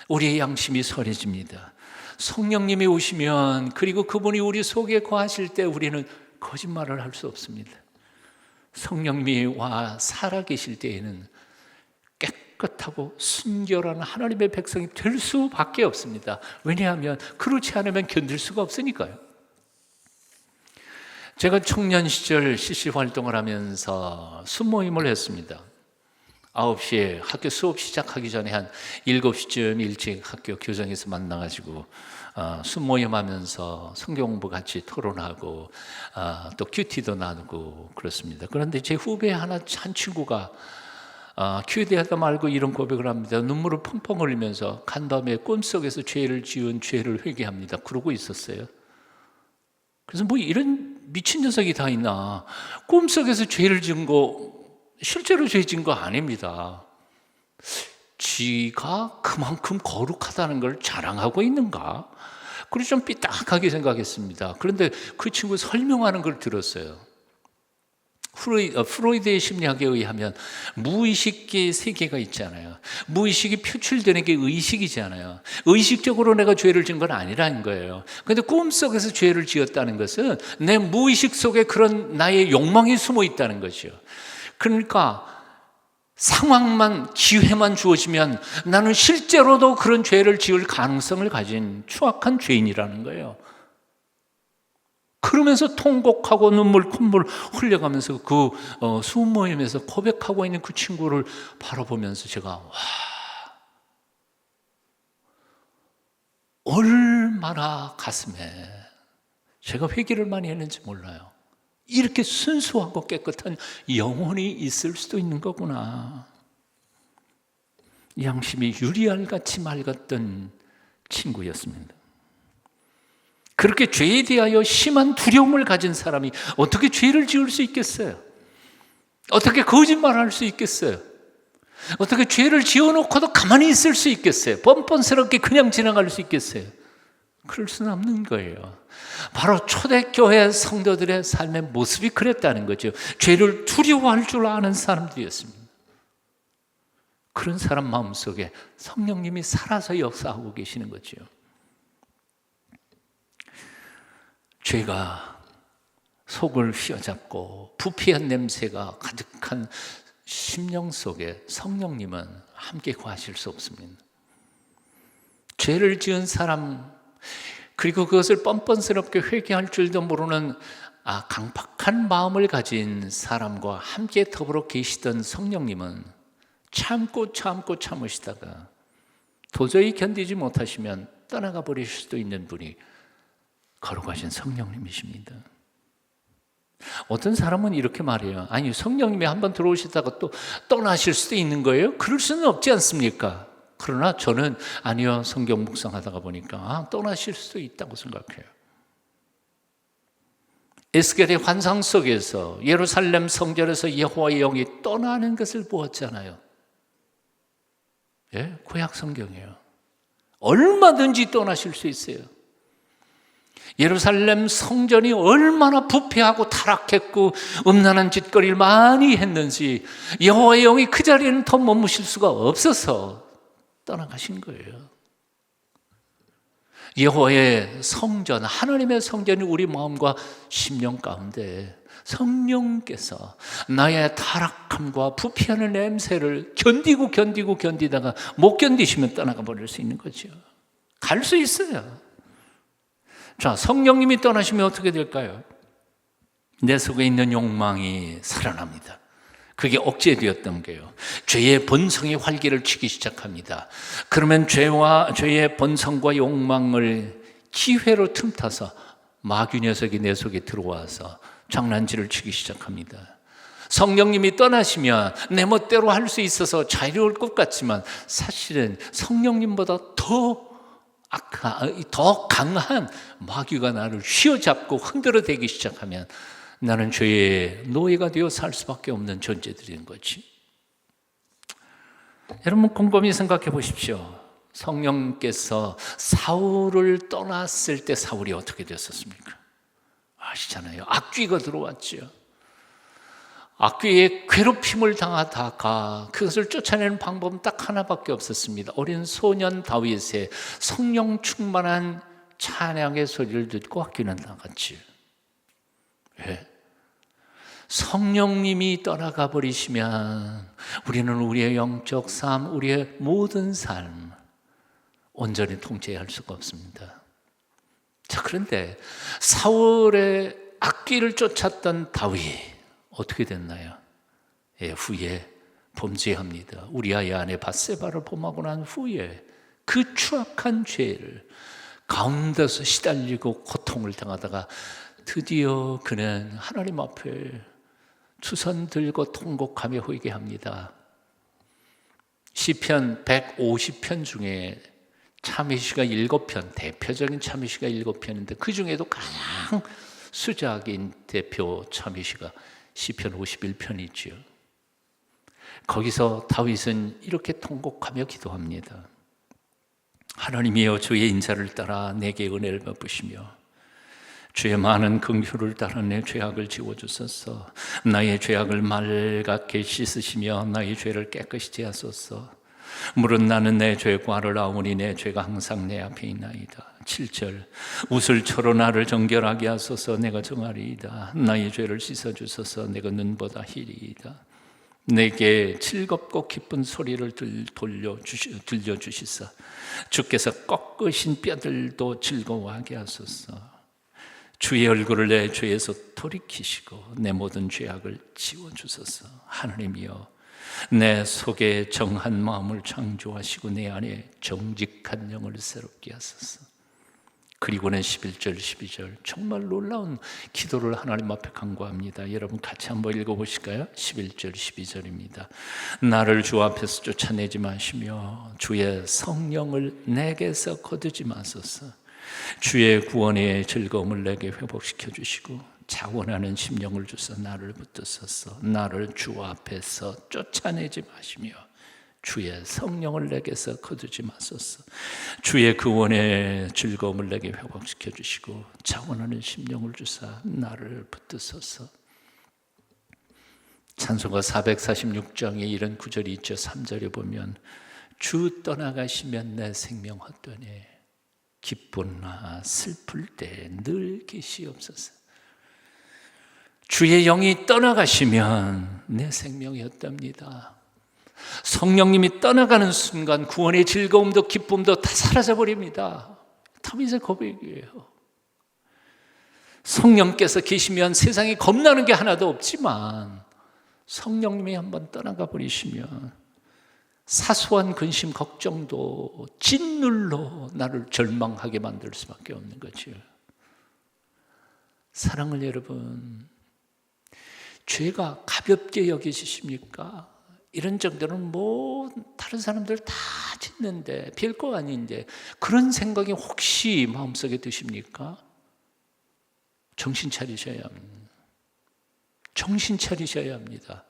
우리의 양심이 선해집니다. 성령님이 오시면, 그리고 그분이 우리 속에 거하실 때 우리는 거짓말을 할 수 없습니다. 성령님이 와 살아계실 때에는 깨끗하고 순결한 하나님의 백성이 될 수밖에 없습니다. 왜냐하면 그렇지 않으면 견딜 수가 없으니까요. 제가 청년 시절 CC 활동을 하면서 순모임을 했습니다. 9시에 학교 수업 시작하기 전에 한 7시쯤 일찍 학교 교정에서 만나가지고 순모임 하면서 성경 공부 같이 토론하고 또 큐티도 나누고 그렇습니다. 그런데 제 후배 한 친구가 큐티하다 말고 이런 고백을 합니다. 눈물을 펑펑 흘리면서 간 다음에 꿈속에서 죄를 지은 죄를 회개합니다. 그러고 있었어요. 그래서 뭐 이런 미친 녀석이 다 있나. 꿈속에서 죄를 지은 거 실제로 죄 지은 거 아닙니다. 지가 그만큼 거룩하다는 걸 자랑하고 있는가? 그래서 좀 삐딱하게 생각했습니다. 그런데 그 친구 설명하는 걸 들었어요. 프로이드의 심리학에 의하면 무의식의 세계가 있잖아요. 무의식이 표출되는 게 의식이잖아요. 의식적으로 내가 죄를 지은 건 아니라는 거예요. 그런데 꿈속에서 죄를 지었다는 것은 내 무의식 속에 그런 나의 욕망이 숨어 있다는 거죠. 그러니까 상황만, 기회만 주어지면 나는 실제로도 그런 죄를 지을 가능성을 가진 추악한 죄인이라는 거예요. 그러면서 통곡하고 눈물 콧물 흘려가면서 그 수모임에서 고백하고 있는 그 친구를 바라보면서 제가 얼마나 가슴에 제가 회개를 많이 했는지 몰라요. 이렇게 순수하고 깨끗한 영혼이 있을 수도 있는 거구나. 양심이 유리알같이 맑았던 친구였습니다. 그렇게 죄에 대하여 심한 두려움을 가진 사람이 어떻게 죄를 지을 수 있겠어요? 어떻게 거짓말할 수 있겠어요? 어떻게 죄를 지어놓고도 가만히 있을 수 있겠어요? 뻔뻔스럽게 그냥 지나갈 수 있겠어요? 그럴 수는 없는 거예요. 바로 초대교회 성도들의 삶의 모습이 그랬다는 거죠. 죄를 두려워할 줄 아는 사람들이었습니다. 그런 사람 마음속에 성령님이 살아서 역사하고 계시는 거죠. 죄가 속을 휘어잡고 부패한 냄새가 가득한 심령 속에 성령님은 함께 거하실 수 없습니다. 죄를 지은 사람, 그리고 그것을 뻔뻔스럽게 회개할 줄도 모르는 강팍한 마음을 가진 사람과 함께 더불어 계시던 성령님은 참고 참으시다가 도저히 견디지 못하시면 떠나가 버릴 수도 있는 분이 거룩하신 성령님이십니다. 어떤 사람은 이렇게 말해요. 아니, 성령님이 한번 들어오시다가 또 떠나실 수도 있는 거예요? 그럴 수는 없지 않습니까? 그러나 저는 아니요, 성경 묵상하다가 보니까 떠나실 수도 있다고 생각해요. 에스겔의 환상 속에서 예루살렘 성전에서 여호와의 영이 떠나는 것을 보았잖아요. 예, 구약 성경이에요. 얼마든지 떠나실 수 있어요. 예루살렘 성전이 얼마나 부패하고 타락했고 음란한 짓거리를 많이 했는지 여호와의 영이 그 자리에는 더 머무실 수가 없어서 떠나가신 거예요. 여호와의 성전, 하나님의 성전이 우리 마음과 심령 가운데 성령께서 나의 타락함과 부패하는 냄새를 견디다가 못 견디시면 떠나가 버릴 수 있는 거죠. 갈 수 있어요. 자, 성령님이 떠나시면 어떻게 될까요? 내 속에 있는 욕망이 살아납니다. 그게 억제되었던 거예요. 죄의 본성이 활기를 치기 시작합니다. 그러면 죄의 본성과 욕망을 기회로 틈타서 마귀 녀석이 내 속에 들어와서 장난질을 치기 시작합니다. 성령님이 떠나시면 내 멋대로 할 수 있어서 자유로울 것 같지만 사실은 성령님보다 더 강한 마귀가 나를 휘어잡고 흔들어대기 시작하면 나는 죄의 노예가 되어 살 수밖에 없는 존재들인 거지. 여러분 곰곰이 생각해 보십시오. 성령께서 사울을 떠났을 때 사울이 어떻게 됐었습니까? 아시잖아요. 악귀가 들어왔죠. 악귀의 괴롭힘을 당하다가 그것을 쫓아내는 방법은 딱 하나밖에 없었습니다. 어린 소년 다윗의 성령 충만한 찬양의 소리를 듣고 악귀는 나갔지. 왜? 성령님이 떠나가 버리시면 우리는 우리의 영적 삶, 우리의 모든 삶 온전히 통제할 수가 없습니다. 자, 그런데 사울의 악기를 쫓았던 다윗 어떻게 됐나요? 후에 범죄합니다. 우리아의 아내 밧세바를 범하고 난 후에 그 추악한 죄를 가운데서 시달리고 고통을 당하다가 드디어 그는 하나님 앞에 두 손 들고 통곡하며 회개합니다. 시편 150편 중에 참회시가 7편, 대표적인 참회시가 7편인데 그 중에도 가장 수작인 대표 참회시가 시편 51편이지요. 거기서 다윗은 이렇게 통곡하며 기도합니다. 하나님이여, 주의 인자를 따라 내게 은혜를 베푸시며 주의 많은 긍휼을 따라 내 죄악을 지워주소서. 나의 죄악을 맑게 씻으시며 나의 죄를 깨끗이 제하소서. 물은 나는 내 죄과를 아오니 내 죄가 항상 내 앞에 있나이다. 7절 우슬초로 나를 정결하게 하소서. 내가 정하리이다. 나의 죄를 씻어주소서. 내가 눈보다 희리이다. 내게 즐겁고 기쁜 소리를 들려주시사 주께서 꺾으신 뼈들도 즐거워하게 하소서. 주의 얼굴을 내 죄에서 돌이키시고 내 모든 죄악을 지워주소서. 하나님이여, 내 속에 정한 마음을 창조하시고 내 안에 정직한 영을 새롭게 하소서. 그리고는 11절 12절 정말 놀라운 기도를 하나님 앞에 간구합니다. 여러분 같이 한번 읽어보실까요? 11절 12절입니다. 나를 주 앞에서 쫓아내지 마시며 주의 성령을 내게서 거두지 마소서. 주의 구원의 즐거움을 내게 회복시켜 주시고 자원하는 심령을 주사 나를 붙드소서. 나를 주 앞에서 쫓아내지 마시며 주의 성령을 내게서 거두지 마소서. 주의 구원의 즐거움을 내게 회복시켜 주시고 자원하는 심령을 주사 나를 붙드소서. 찬송가 446장에 이런 구절이 있죠. 3절에 보면 주 떠나가시면 내 생명 헛되네. 기쁘나 슬플 때 늘 계시옵소서. 주의 영이 떠나가시면 내 생명이 헛됩니다. 성령님이 떠나가는 순간 구원의 즐거움도 기쁨도 다 사라져버립니다. 다윗의 고백이에요. 성령께서 계시면 세상에 겁나는 게 하나도 없지만 성령님이 한번 떠나가 버리시면 사소한 근심 걱정도 짓눌러 나를 절망하게 만들 수밖에 없는 거죠. 사랑을 여러분, 죄가 가볍게 여기십니까? 이런 정도는 다른 사람들 다 짓는데 별거 아닌데 그런 생각이 혹시 마음속에 드십니까? 정신 차리셔야 합니다. 정신 차리셔야 합니다.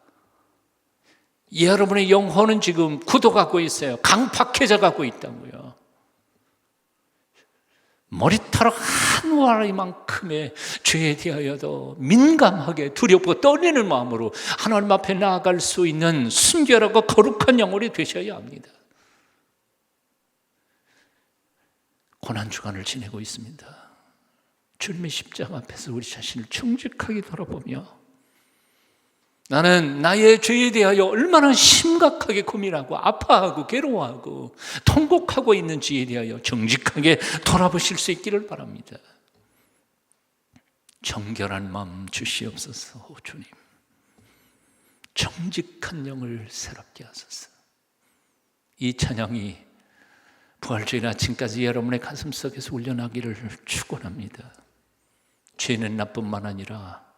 여러분의 영혼은 지금 굳어가고 있어요. 강팍해져 가고 있다고요. 머리털 한 와리만큼의 죄에 대하여도 민감하게 두렵고 떨리는 마음으로 하나님 앞에 나아갈 수 있는 순결하고 거룩한 영혼이 되셔야 합니다. 고난주간을 지내고 있습니다. 주님의 십자가 앞에서 우리 자신을 정직하게 돌아보며 나는 나의 죄에 대하여 얼마나 심각하게 고민하고 아파하고 괴로워하고 통곡하고 있는지에 대하여 정직하게 돌아보실 수 있기를 바랍니다. 정결한 마음 주시옵소서. 주님, 정직한 영을 새롭게 하소서. 이 찬양이 부활주일 아침까지 여러분의 가슴 속에서 울려나기를 축원합니다. 죄는 나뿐만 아니라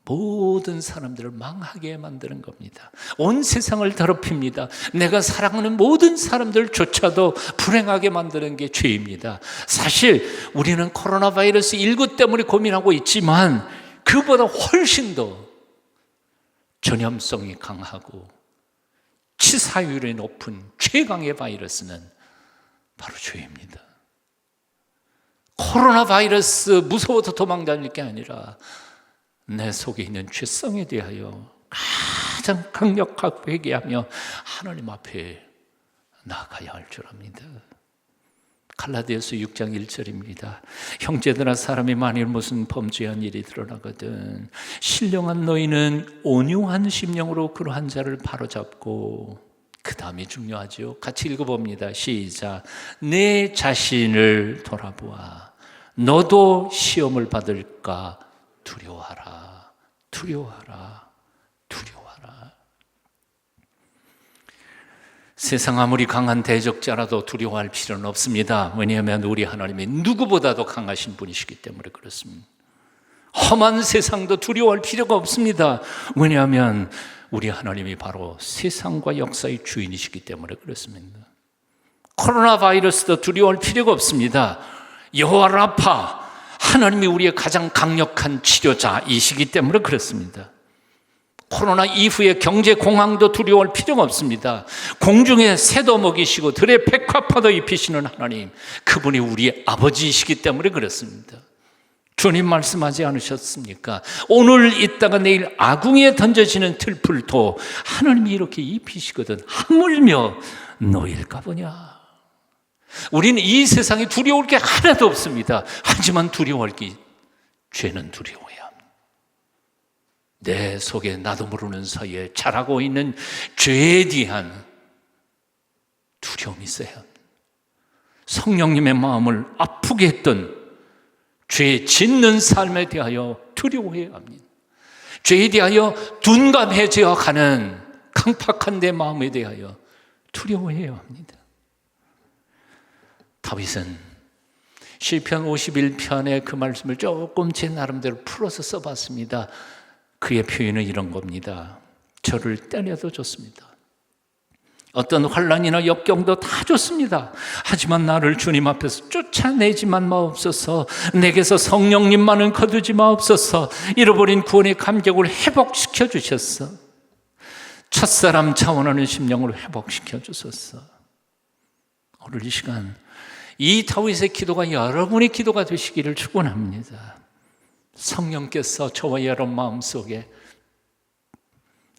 모든 사람들을 망하게 만드는 겁니다. 온 세상을 더럽힙니다. 내가 사랑하는 모든 사람들조차도 불행하게 만드는 게 죄입니다. 사실 우리는 코로나 바이러스 19 때문에 고민하고 있지만 그보다 훨씬 더 전염성이 강하고 치사율이 높은 최강의 바이러스는 바로 죄입니다. 코로나 바이러스 무서워서 도망다닐 게 아니라 내 속에 있는 죄성에 대하여 가장 강력하게 회개하며 하나님 앞에 나아가야 할 줄 압니다. 갈라디아서 6장 1절입니다. 형제들아, 사람이 만일 무슨 범죄한 일이 드러나거든 신령한 너희는 온유한 심령으로 그러한 자를 바로잡고, 그 다음이 중요하죠. 같이 읽어봅니다. 시작. 내 자신을 돌아보아 너도 시험을 받을까 두려워하라. 두려워하라. 두려워하라. 세상 아무리 강한 대적자라도 두려워할 필요는 없습니다. 왜냐하면 우리 하나님이 누구보다도 강하신 분이시기 때문에 그렇습니다. 험한 세상도 두려워할 필요가 없습니다. 왜냐하면 우리 하나님이 바로 세상과 역사의 주인이시기 때문에 그렇습니다. 코로나 바이러스도 두려워할 필요가 없습니다. 여호와 라파, 하나님이 우리의 가장 강력한 치료자이시기 때문에 그렇습니다. 코로나 이후의 경제 공황도 두려워할 필요가 없습니다. 공중에 새도 먹이시고 들의 백화파도 입히시는 하나님, 그분이 우리의 아버지이시기 때문에 그렇습니다. 주님 말씀하지 않으셨습니까? 오늘 있다가 내일 아궁이에 던져지는 들풀도 하나님이 이렇게 입히시거든 하물며 너일까 보냐. 우리는 이 세상에 두려울 게 하나도 없습니다. 하지만 두려워할 게, 죄는 두려워야 합니다. 내 속에 나도 모르는 사이에 자라고 있는 죄에 대한 두려움이 있어야 합니다. 성령님의 마음을 아프게 했던 죄 짓는 삶에 대하여 두려워해야 합니다. 죄에 대하여 둔감해져 가는 강팍한 내 마음에 대하여 두려워해야 합니다. 다윗은 시편 51편의 그 말씀을 조금 제 나름대로 풀어서 써봤습니다. 그의 표현은 이런 겁니다. 저를 때려도 좋습니다. 어떤 환난이나 역경도 다 좋습니다. 하지만 나를 주님 앞에서 쫓아내지만 마옵소서. 내게서 성령님만은 거두지 마옵소서. 잃어버린 구원의 감격을 회복시켜 주셨어. 첫사람 차원하는 심령으로 회복시켜 주셨어. 오늘 이 시간 이 다윗의 기도가 여러분의 기도가 되시기를 축원합니다. 성령께서 저와 여러분 마음속에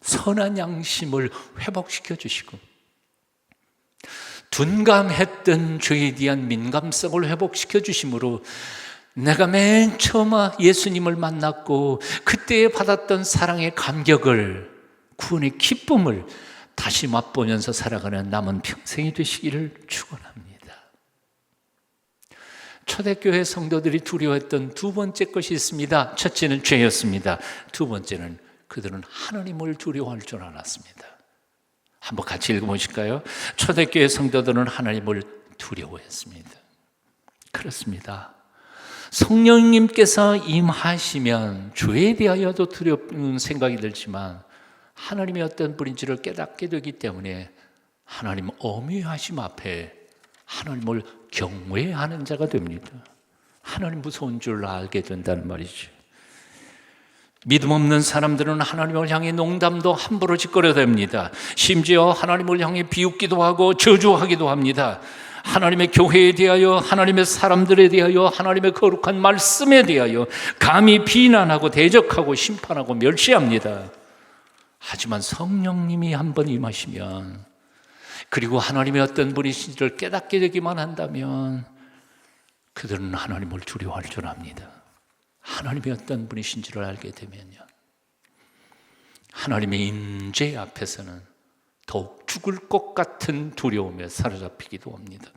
선한 양심을 회복시켜 주시고, 둔감했던 죄에 대한 민감성을 회복시켜 주심으로 내가 맨 처음 예수님을 만났고 그때 받았던 사랑의 감격을, 구원의 기쁨을 다시 맛보면서 살아가는 남은 평생이 되시기를 축원합니다. 초대교회 성도들이 두려워했던 두 번째 것이 있습니다. 첫째는 죄였습니다. 두 번째는 그들은 하나님을 두려워할 줄 알았습니다. 한번 같이 읽어보실까요? 초대교회 성도들은 하나님을 두려워했습니다. 그렇습니다. 성령님께서 임하시면 죄에 대하여도 두려운 생각이 들지만 하나님이 어떤 분인지를 깨닫게 되기 때문에 하나님 어미하심 앞에 하나님을 경외하는 자가 됩니다. 하나님 무서운 줄 알게 된다는 말이죠. 믿음 없는 사람들은 하나님을 향해 농담도 함부로 짓거려댑니다. 심지어 하나님을 향해 비웃기도 하고 저주하기도 합니다. 하나님의 교회에 대하여, 하나님의 사람들에 대하여, 하나님의 거룩한 말씀에 대하여 감히 비난하고 대적하고 심판하고 멸시합니다. 하지만 성령님이 한번 임하시면, 그리고 하나님의 어떤 분이신지를 깨닫게 되기만 한다면 그들은 하나님을 두려워할 줄 압니다. 하나님의 어떤 분이신지를 알게 되면요, 하나님의 임재 앞에서는 더욱 죽을 것 같은 두려움에 사로잡히기도 합니다.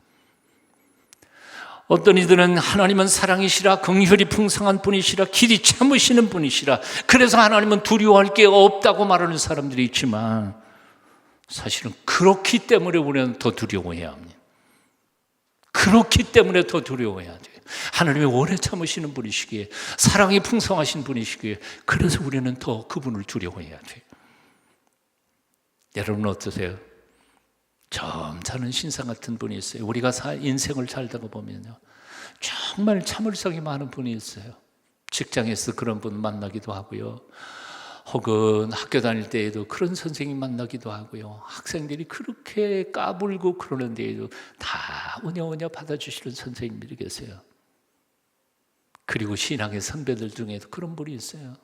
어떤 이들은 하나님은 사랑이시라, 긍휼이 풍성한 분이시라, 길이 참으시는 분이시라, 그래서 하나님은 두려워할 게 없다고 말하는 사람들이 있지만 사실은 그렇기 때문에 우리는 더 두려워해야 합니다. 그렇기 때문에 더 두려워해야 돼요. 하나님이 오래 참으시는 분이시기에, 사랑이 풍성하신 분이시기에, 그래서 우리는 더 그분을 두려워해야 돼요. 여러분 어떠세요? 점잖은 신상 같은 분이 있어요. 우리가 인생을 살다가 보면요, 정말 참을성이 많은 분이 있어요. 직장에서 그런 분 만나기도 하고요, 혹은 학교 다닐 때에도 그런 선생님 만나기도 하고요, 학생들이 그렇게 까불고 그러는 데에도 다 오냐오냐 받아주시는 선생님들이 계세요. 그리고 신앙의 선배들 중에도 그런 분이 있어요.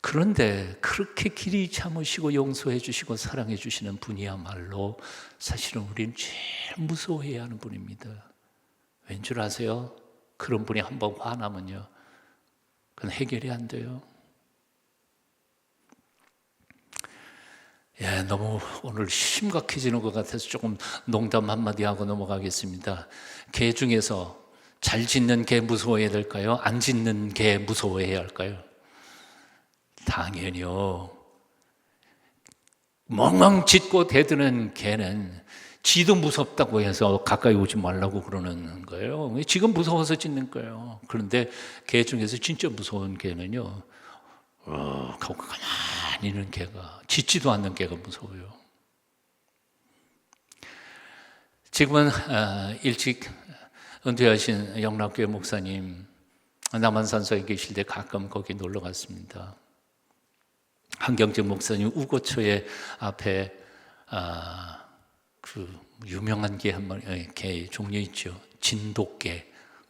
그런데 그렇게 길이 참으시고 용서해 주시고 사랑해 주시는 분이야말로 사실은 우리는 제일 무서워해야 하는 분입니다. 왠 줄 아세요? 그런 분이 한번 화나면요, 그건 해결이 안 돼요. 너무 오늘 심각해지는 것 같아서 조금 농담 한마디 하고 넘어가겠습니다. 개 중에서 잘 짖는 개 무서워해야 될까요? 안 짖는 개 무서워해야 할까요? 당연히요. 멍멍 짖고 대드는 개는 지도 무섭다고 해서 가까이 오지 말라고 그러는 거예요. 지금 무서워서 짖는 거예요. 그런데 개 중에서 진짜 무서운 개는요, 하고 가만히 있는 개가, 짖지도 않는 개가 무서워요. 지금은 일찍 은퇴하신 영락교회 목사님 남한산소에 계실 때 가끔 거기 놀러 갔습니다. 한경직 목사님 우고초에 앞에 그 유명한 개 한 마리, 개 종류 있죠. 진돗개,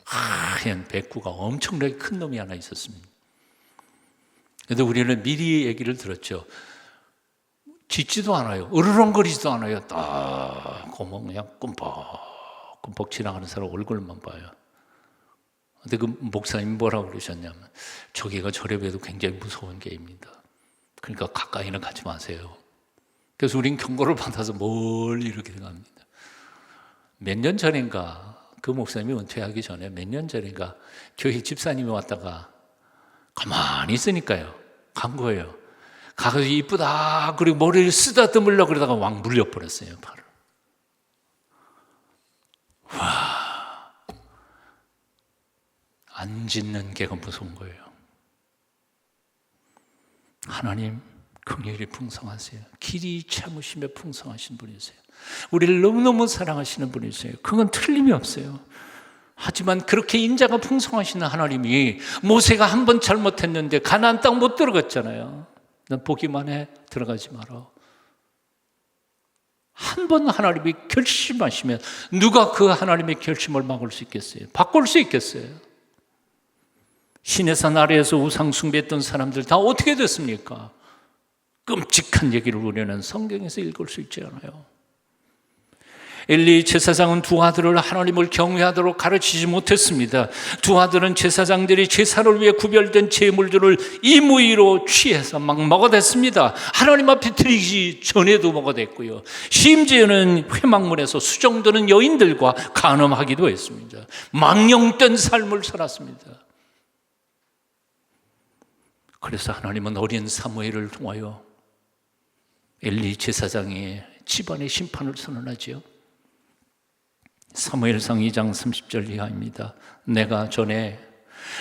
하얀 백구가 엄청나게 큰 놈이 하나 있었습니다. 그런데 우리는 미리 얘기를 들었죠. 짖지도 않아요. 으르렁거리지도 않아요. 딱 고모 그냥 꿈뻑꿈뻑 지나가는 사람 얼굴만 봐요. 근데 그 목사님이 뭐라고 그러셨냐면, 저 개가 저래 봬도 굉장히 무서운 개입니다. 그러니까 가까이는 가지 마세요. 그래서 우린 경고를 받아서 멀리 이렇게 갑니다. 몇 년 전인가, 그 목사님이 은퇴하기 전에 몇 년 전인가 교회 집사님이 왔다가 가만히 있으니까요, 간 거예요. 가서 이쁘다 그리고 머리를 쓰다듬으려고 그러다가 왕 물려버렸어요, 팔을. 와, 안 짖는 개가 무서운 거예요. 하나님 긍휼이 풍성하세요. 길이 참으시며 풍성하신 분이세요. 우리를 너무너무 사랑하시는 분이세요. 그건 틀림이 없어요. 하지만 그렇게 인자가 풍성하시는 하나님이, 모세가 한 번 잘못했는데 가나안 땅 못 들어갔잖아요. 넌 보기만 해, 들어가지 마라. 한 번 하나님이 결심하시면 누가 그 하나님의 결심을 막을 수 있겠어요? 바꿀 수 있겠어요? 시내산 아래에서 우상 숭배했던 사람들 다 어떻게 됐습니까? 끔찍한 얘기를 우리는 성경에서 읽을 수 있지 않아요. 엘리 제사장은 두 아들을 하나님을 경외하도록 가르치지 못했습니다. 두 아들은 제사장들이 제사를 위해 구별된 제물들을 임의로 취해서 막 먹어댔습니다. 하나님 앞에 드리기 전에도 먹어댔고요, 심지어는 회막문에서 수종드는 여인들과 간음하기도 했습니다. 망령된 삶을 살았습니다. 그래서 하나님은 어린 사무엘을 통하여 엘리 제사장의 집안의 심판을 선언하지요. 사무엘상 2장 30절 이하입니다. 내가 전에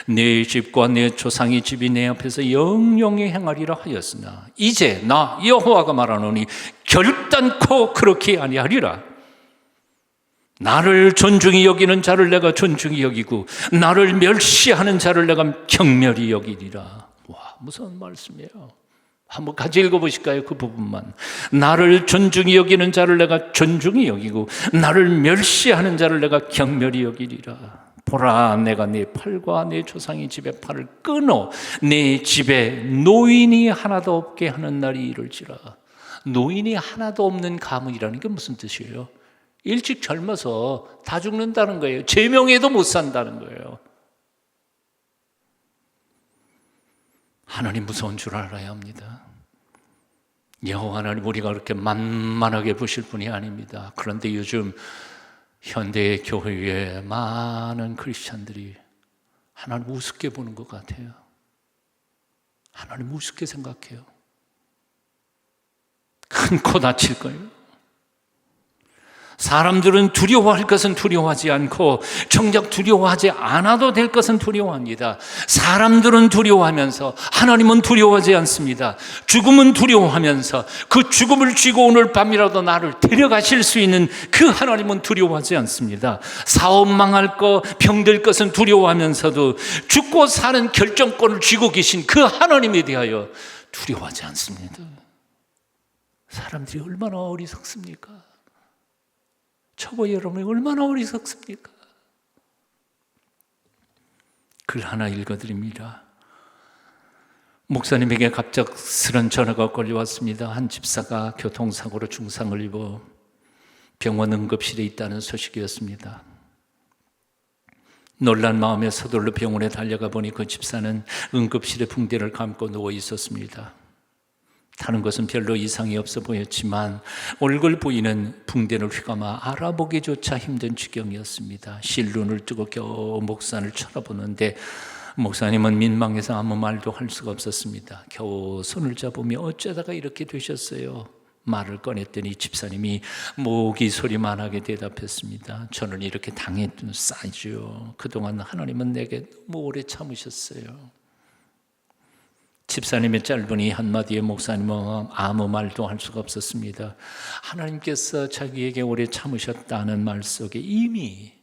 내 집과 내 조상의 집이 내 앞에서 영영히 행하리라 하였으나 이제 나 여호와가 말하노니 결단코 그렇게 아니하리라. 나를 존중히 여기는 자를 내가 존중히 여기고 나를 멸시하는 자를 내가 경멸히 여기리라. 와, 무서운 말씀이에요. 한번 같이 읽어보실까요? 그 부분만. 나를 존중히 여기는 자를 내가 존중히 여기고 나를 멸시하는 자를 내가 경멸히 여기리라. 보라, 내가 네 팔과 네 조상의 집의 팔을 끊어 네 집에 노인이 하나도 없게 하는 날이 이를지라. 노인이 하나도 없는 가문이라는 게 무슨 뜻이에요? 일찍 젊어서 다 죽는다는 거예요. 제명에도 못 산다는 거예요. 하나님 무서운 줄 알아야 합니다. 여호와 하나님 우리가 그렇게 만만하게 보실 분이 아닙니다. 그런데 요즘 현대의 교회에 많은 크리스찬들이 하나님 우습게 보는 것 같아요. 하나님 우습게 생각해요. 큰 코 다칠 거예요. 사람들은 두려워할 것은 두려워하지 않고 정작 두려워하지 않아도 될 것은 두려워합니다. 사람들은 두려워하면서 하나님은 두려워하지 않습니다. 죽음은 두려워하면서 그 죽음을 쥐고 오늘 밤이라도 나를 데려가실 수 있는 그 하나님은 두려워하지 않습니다. 사업 망할 것, 병들 것은 두려워하면서도 죽고 사는 결정권을 쥐고 계신 그 하나님에 대하여 두려워하지 않습니다. 사람들이 얼마나 어리석습니까? 저와 여러분이 얼마나 어리석습니까? 글 하나 읽어드립니다. 목사님에게 갑작스런 전화가 걸려왔습니다. 한 집사가 교통사고로 중상을 입어 병원 응급실에 있다는 소식이었습니다. 놀란 마음에 서둘러 병원에 달려가 보니 그 집사는 응급실에 붕대를 감고 누워 있었습니다. 다른 것은 별로 이상이 없어 보였지만 얼굴 보이는 붕대를 휘감아 알아보기조차 힘든 지경이었습니다. 실눈을 뜨고 겨우 목사를 쳐다보는데 목사님은 민망해서 아무 말도 할 수가 없었습니다. 겨우 손을 잡으며 어쩌다가 이렇게 되셨어요? 말을 꺼냈더니 집사님이 모기 소리만하게 대답했습니다. 저는 이렇게 당했던 싸죠. 그동안 하나님은 내게 너무 오래 참으셨어요. 집사님의 짧은 이 한마디에 목사님은 아무 말도 할 수가 없었습니다. 하나님께서 자기에게 오래 참으셨다는 말 속에 이미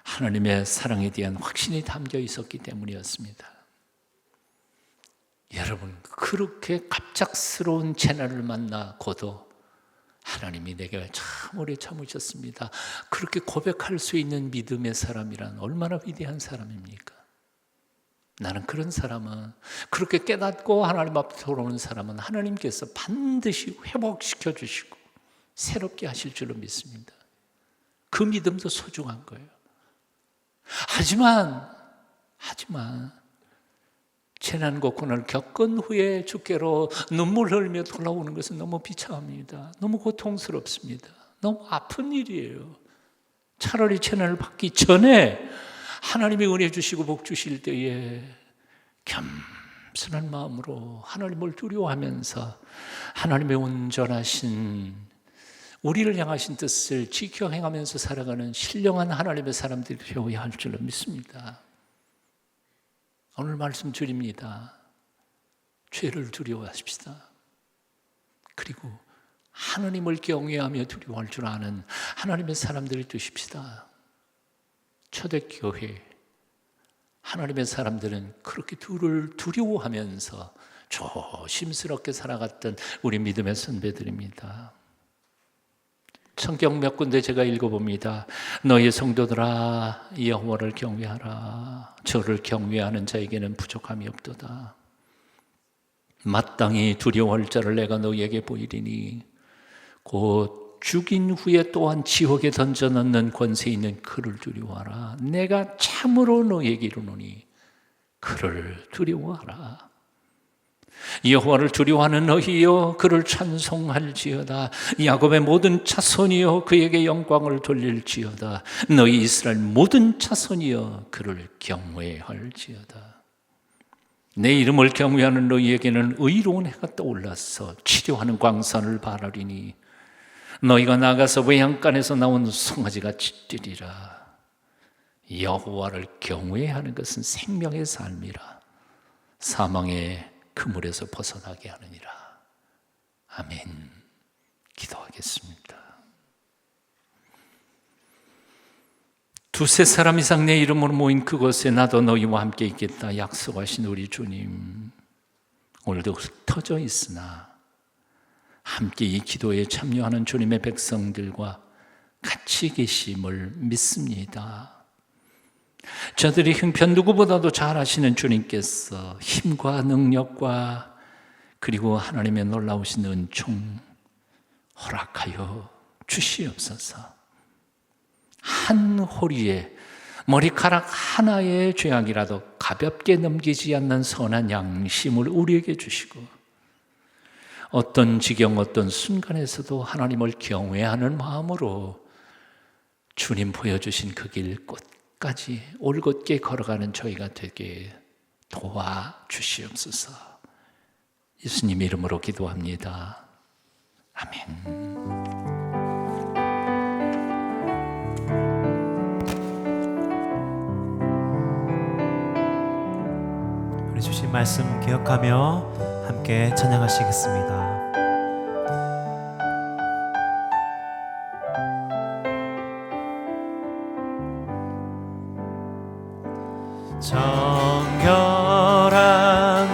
하나님의 사랑에 대한 확신이 담겨 있었기 때문이었습니다. 여러분, 그렇게 갑작스러운 재난을 만나고도 하나님이 내게 참 오래 참으셨습니다. 그렇게 고백할 수 있는 믿음의 사람이란 얼마나 위대한 사람입니까? 나는 그런 사람은, 그렇게 깨닫고 하나님 앞에 돌아오는 사람은 하나님께서 반드시 회복시켜 주시고 새롭게 하실 줄로 믿습니다. 그 믿음도 소중한 거예요. 하지만 재난과 고난을 겪은 후에 주께로 눈물 흘리며 돌아오는 것은 너무 비참합니다. 너무 고통스럽습니다. 너무 아픈 일이에요. 차라리 재난을 받기 전에 하나님의 은혜 주시고 복 주실 때에 겸손한 마음으로 하나님을 두려워하면서 하나님의 온전하신 우리를 향하신 뜻을 지켜 행하면서 살아가는 신령한 하나님의 사람들이 되어야 할 줄로 믿습니다. 오늘 말씀 드립니다. 죄를 두려워하십시다. 그리고 하나님을 경외하며 두려워할 줄 아는 하나님의 사람들이 되십시다. 초대교회 하나님의 사람들은 그렇게 둘을 두려워하면서 조심스럽게 살아갔던 우리 믿음의 선배들입니다. 성경 몇 군데 제가 읽어봅니다. 너희 성도들아 여호와를 경외하라. 저를 경외하는 자에게는 부족함이 없도다. 마땅히 두려워할 자를 내가 너희에게 보이리니 곧 죽인 후에 또한 지옥에 던져넣는 권세 있는 그를 두려워하라. 내가 참으로 너희에게 이르노니 그를 두려워하라. 여호와를 두려워하는 너희여 그를 찬송할지어다. 야곱의 모든 자손이여 그에게 영광을 돌릴지어다. 너희 이스라엘 모든 자손이여 그를 경외할지어다. 내 이름을 경외하는 너희에게는 의로운 해가 떠올라서 치료하는 광선을 바라리니 너희가 나가서 외양간에서 나온 송아지가 짖으리라. 여호와를 경외하는 것은 생명의 삶이라. 사망의 그물에서 벗어나게 하느니라. 아멘. 기도하겠습니다. 두세 사람 이상 내 이름으로 모인 그곳에 나도 너희와 함께 있겠다 약속하신 우리 주님, 오늘도 흩어져 있으나 함께 이 기도에 참여하는 주님의 백성들과 같이 계심을 믿습니다. 저들이 형편 누구보다도 잘 아시는 주님께서 힘과 능력과 그리고 하나님의 놀라우신 은총 허락하여 주시옵소서. 한 호리에 머리카락 하나의 죄악이라도 가볍게 넘기지 않는 선한 양심을 우리에게 주시고 어떤 지경 어떤 순간에서도 하나님을 경외하는 마음으로 주님 보여주신 그 길 끝까지 올곧게 걸어가는 저희가 되게 도와주시옵소서. 예수님 이름으로 기도합니다. 아멘. 우리 주신 말씀 기억하며 함께 찬양하시겠습니다. 정결한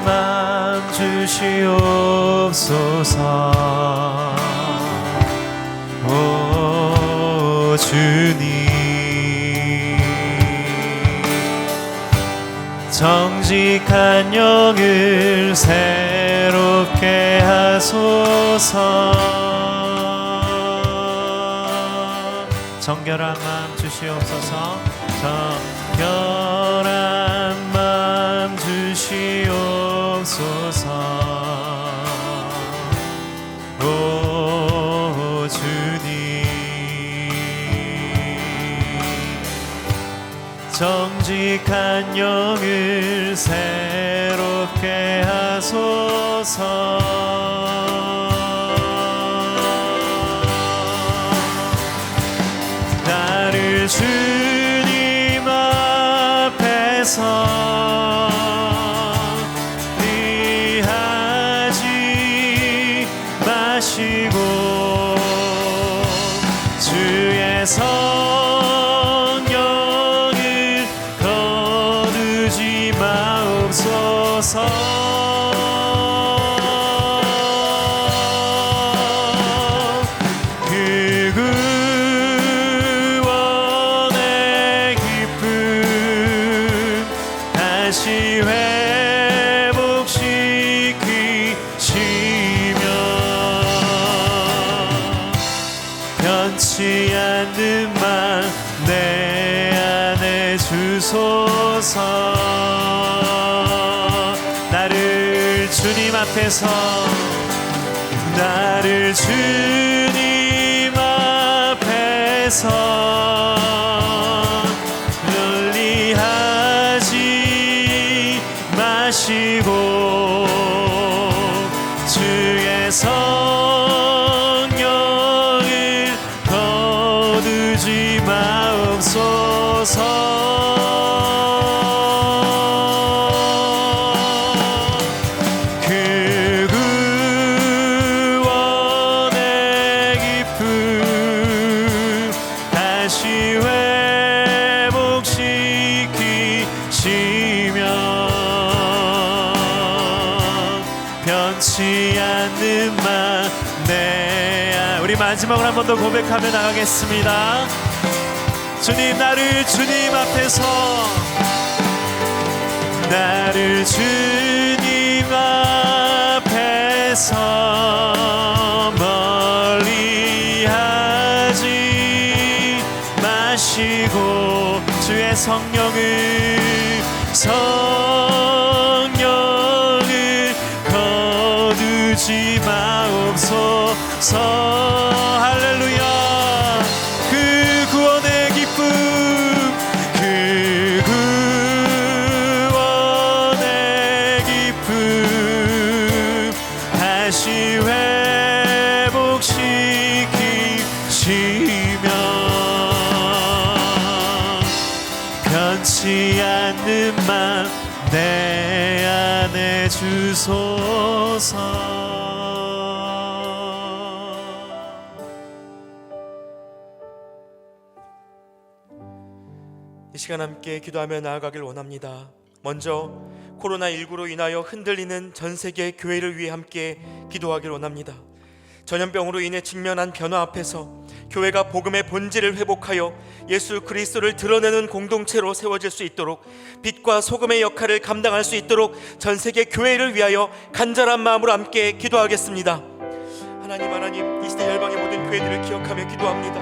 맘 주시옵소서. 오 주님, 정직한 영을 새롭게 하소서. 정결한 마음 주시옵소서. 정결한 마음 주시옵소서. 오 주님, 정직한 영을 새롭게 하소서. 나를 주님 앞에서 리하지 마시고 주의 성령을 거두지 마옵소서. 그 구원의 기쁨 다시 회복시키시며 변치 않는 맘 내 안에 주소서. 나를 주님 앞에서, 나를 주님 앞에서 논리하지 마시고 주의 성령을 거두지 마옵소서. 그 구원의 기쁨 다시 회복시키시며 변치 않는 맘 우리 마지막으로 한 번 더 고백하며 나가겠습니다. 주님, 나를 주님 앞에서, 나를 주님 앞에서 멀리하지 마시고 주의 성령을 거두지 마옵소서. 할렐루야. 그 구원의 기쁨, 그 구원의 기쁨 다시 회복시키시며 변치 않는 맘 내 안에 주소서. 이 시간 함께 기도하며 나아가길 원합니다. 먼저 코로나19로 인하여 흔들리는 전 세계 교회를 위해 함께 기도하길 원합니다. 전염병으로 인해 직면한 변화 앞에서 교회가 복음의 본질을 회복하여 예수 그리스도를 드러내는 공동체로 세워질 수 있도록 빛과 소금의 역할을 감당할 수 있도록 전 세계 교회를 위하여 간절한 마음으로 함께 기도하겠습니다. 하나님, 이 시대 열방의 모든 교회들을 기억하며 기도합니다.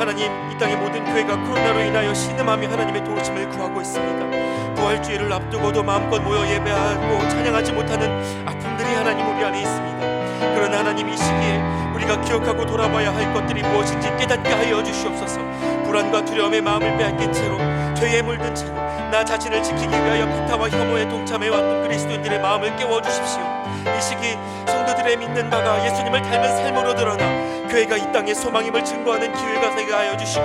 하나님, 이 땅의 모든 교회가 코로나로 인하여 신음하며 하나님의 도우심을 구하고 있습니다. 부활주의를 앞두고도 마음껏 모여 예배하고 찬양하지 못하는 아픔들이 하나님 우리 안에 있습니다. 그러나 하나님, 이 시기에 우리가 기억하고 돌아봐야 할 것들이 무엇인지 깨닫게 하여 주시옵소서. 불안과 두려움의 마음을 빼앗긴 채로, 죄에 물든 채로 나 자신을 지키기 위하여 비타와 혐오에 동참해왔던 그리스도인들의 마음을 깨워주십시오. 이 시기 성도들의 믿는 바가 예수님을 닮은 삶으로 드러나 교회가 이 땅의 소망임을 증거하는 기회가 되게 하여 주시고,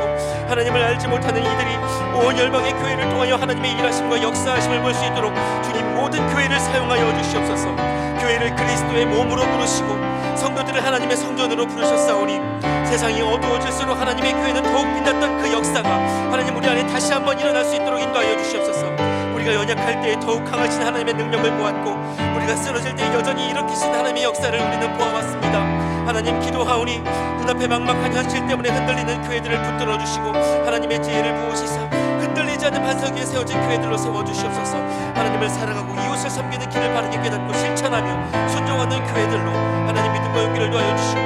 하나님을 알지 못하는 이들이 온 열방의 교회를 통하여 하나님의 일하심과 역사하심을 볼 수 있도록 주님 모든 교회를 사용하여 주시옵소서. 교회를 그리스도의 몸으로 부르시고 성도들을 하나님의 성전으로 부르셨사오니 세상이 어두워질수록 하나님의 교회는 더욱 빛났던 그 역사가 하나님 우리 안에 다시 한번 일어날 수 있도록 인도하여 주시옵소서. 우리가 연약할 때에 더욱 강하신 하나님의 능력을 보았고, 우리가 쓰러질 때 여전히 일으키신 하나님의 역사를 우리는 보아왔습니다. 하나님, 기도하오니 눈앞에 막막한 현실 때문에 흔들리는 교회들을 붙들어 주시고 하나님의 지혜를 부으시사 흔들리는 흔들리지 않는 반석 위에 세워진 교회들로 세워주시옵소서. 하나님을 사랑하고 이웃을 섬기는 길을 바르게 깨닫고 실천하며 순종하는 교회들로 하나님 믿음과 용기를 더하여 주시고,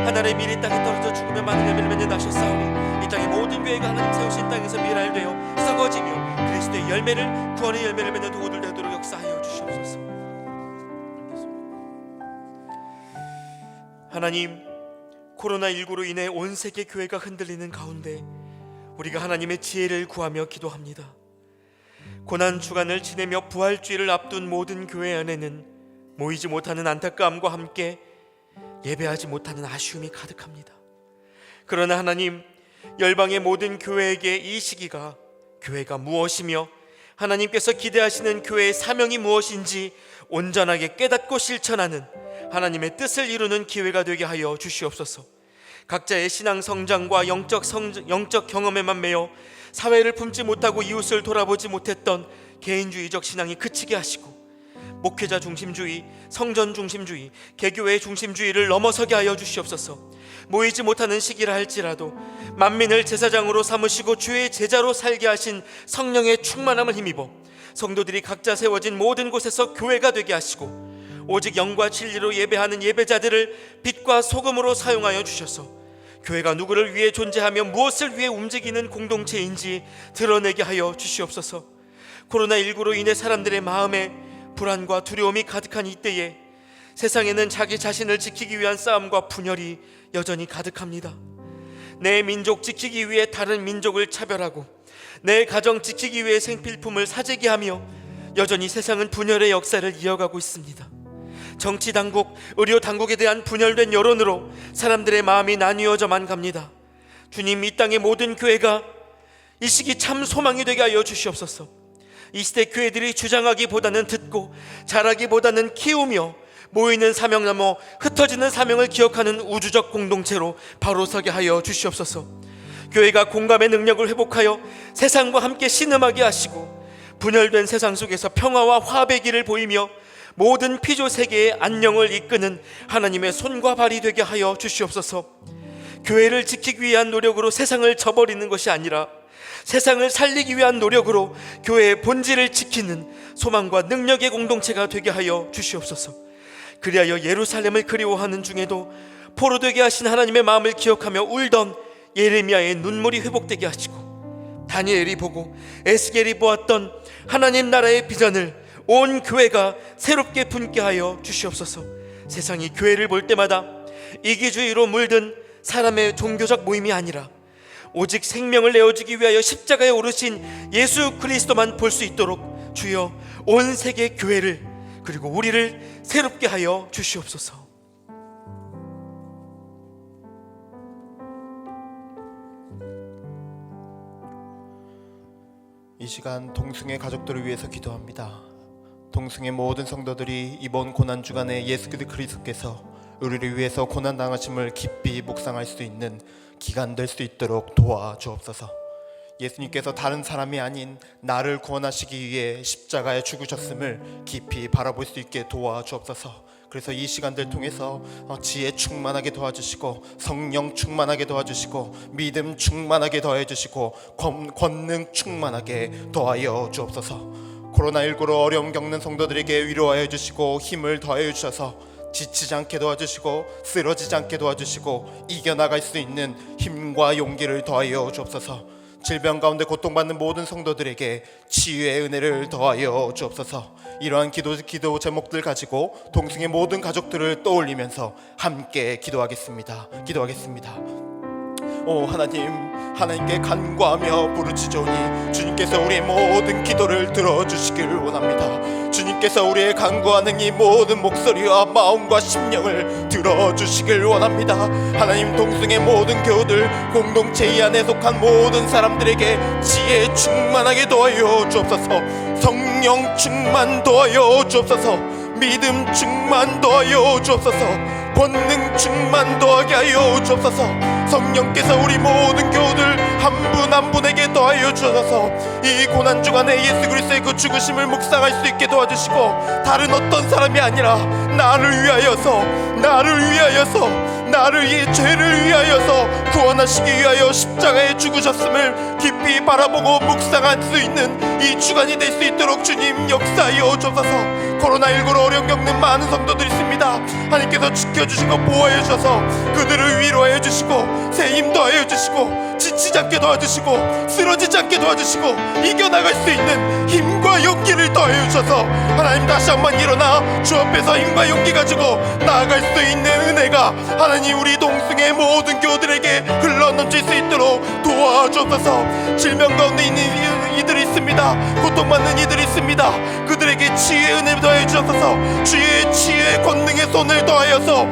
하나님의 미리 땅에 떨어져 죽으며 많은 열매를 맺는 나셨사오니 이 땅의 모든 교회가 하나님 세우신 땅에서 밀알되어 썩어지며 그리스도의 열매를, 구원의 열매를 맺는 도구들 되도록 역사하여 주시옵소서. 하나님, 코로나19로 인해 온 세계 교회가 흔들리는 가운데 우리가 하나님의 지혜를 구하며 기도합니다. 고난 주간을 지내며 부활주의를 앞둔 모든 교회 안에는 모이지 못하는 안타까움과 함께 예배하지 못하는 아쉬움이 가득합니다. 그러나 하나님, 열방의 모든 교회에게 이 시기가 교회가 무엇이며 하나님께서 기대하시는 교회의 사명이 무엇인지 온전하게 깨닫고 실천하는 하나님의 뜻을 이루는 기회가 되게 하여 주시옵소서. 각자의 신앙 성장과 영적 경험에만 매여 사회를 품지 못하고 이웃을 돌아보지 못했던 개인주의적 신앙이 그치게 하시고, 목회자 중심주의, 성전 중심주의, 개교회 중심주의를 넘어서게 하여 주시옵소서. 모이지 못하는 시기라 할지라도 만민을 제사장으로 삼으시고 주의 제자로 살게 하신 성령의 충만함을 힘입어 성도들이 각자 세워진 모든 곳에서 교회가 되게 하시고, 오직 영과 진리로 예배하는 예배자들을 빛과 소금으로 사용하여 주셔서 교회가 누구를 위해 존재하며 무엇을 위해 움직이는 공동체인지 드러내게 하여 주시옵소서. 코로나19로 인해 사람들의 마음에 불안과 두려움이 가득한 이때에 세상에는 자기 자신을 지키기 위한 싸움과 분열이 여전히 가득합니다. 내 민족 지키기 위해 다른 민족을 차별하고 내 가정 지키기 위해 생필품을 사재기 하며 여전히 세상은 분열의 역사를 이어가고 있습니다. 정치 당국, 의료 당국에 대한 분열된 여론으로 사람들의 마음이 나뉘어져만 갑니다. 주님, 이 땅의 모든 교회가 이 시기 참 소망이 되게 하여 주시옵소서. 이 시대 교회들이 주장하기보다는 듣고 잘하기보다는 키우며 모이는 사명 넘어 흩어지는 사명을 기억하는 우주적 공동체로 바로 서게 하여 주시옵소서. 교회가 공감의 능력을 회복하여 세상과 함께 신음하게 하시고 분열된 세상 속에서 평화와 화합의 길을 보이며 모든 피조 세계의 안녕을 이끄는 하나님의 손과 발이 되게 하여 주시옵소서. 교회를 지키기 위한 노력으로 세상을 저버리는 것이 아니라 세상을 살리기 위한 노력으로 교회의 본질을 지키는 소망과 능력의 공동체가 되게 하여 주시옵소서. 그리하여 예루살렘을 그리워하는 중에도 포로되게 하신 하나님의 마음을 기억하며 울던 예레미야의 눈물이 회복되게 하시고, 다니엘이 보고 에스겔이 보았던 하나님 나라의 비전을 온 교회가 새롭게 품게 하여 주시옵소서. 세상이 교회를 볼 때마다 이기주의로 물든 사람의 종교적 모임이 아니라 오직 생명을 내어주기 위하여 십자가에 오르신 예수 그리스도만 볼 수 있도록 주여 온 세계 교회를 그리고 우리를 새롭게 하여 주시옵소서. 이 시간 동승의 가족들을 위해서 기도합니다. 동승의 모든 성도들이 이번 고난주간에 예수 그리스도께서 우리를 위해서 고난당하심을 깊이 묵상할 수 있는 기간 될 수 있도록 도와주옵소서. 예수님께서 다른 사람이 아닌 나를 구원하시기 위해 십자가에 죽으셨음을 깊이 바라볼 수 있게 도와주옵소서. 그래서 이 시간들 통해서 지혜 충만하게 도와주시고 성령 충만하게 도와주시고 믿음 충만하게 더해주시고 권능 충만하게 더하여 주옵소서. 코로나19로 어려움 겪는 성도들에게 위로하여 주시고 힘을 더하여 주셔서 지치지 않게 도와주시고 쓰러지지 않게 도와주시고 이겨나갈 수 있는 힘과 용기를 더하여 주옵소서. 질병 가운데 고통받는 모든 성도들에게 치유의 은혜를 더하여 주옵소서. 이러한 기도 제목들 가지고 동승의 모든 가족들을 떠올리면서 함께 기도하겠습니다. 오 하나님, 하나님께 간구하며 부르짖으오니 주님께서 우리의 모든 기도를 들어주시길 원합니다. 주님께서 우리의 간구하는 이 모든 목소리와 마음과 심령을 들어주시길 원합니다. 하나님, 동승의 모든 교우들, 공동체 이 안에 속한 모든 사람들에게 지혜 충만하게 더하여 주옵소서. 성령 충만 더하여 주옵소서. 믿음 충만 더하여 주옵소서. 권능 충만 더하게 하여 주옵소서. 성령께서 우리 모든 교우들 한 분 한 분에게 더하여 주셔서 이 고난주간에 예수 그리스도의 그 죽으심을 묵상할 수 있게 도와주시고, 다른 어떤 사람이 아니라 나를 위하여서 나를 이 죄를 위하여서 구원하시기 위하여 십자가에 죽으셨음을 깊이 바라보고 묵상할 수 있는 이 주간이 될 수 있도록 주님 역사하여 주옵소서. 코로나19로 어려움 겪는 많은 성도들이 있습니다. 하나님께서 지켜주시고 보호해 주셔서 그들을 위로해 주시고 새 힘 더하여 주시고 지치지 않게 도와주시고 쓰러지지 않게 도와주시고 이겨나갈 수 있는 힘과 용기를 더해 주셔서 하나님 다시 한번 일어나 주 앞에서 힘과 용기 가지고 나아갈 수 있는 은혜가 하나님 우리 동승의 모든 교우들에게 흘러넘칠 수 있도록 도와주옵소서. 질병 가운데 있는 이들이 있습니다. 고통받는 이들이 있습니다. 그들에게 치유의 은혜를 더해 주셔서 주의 치유의 권능의 손을 더하여서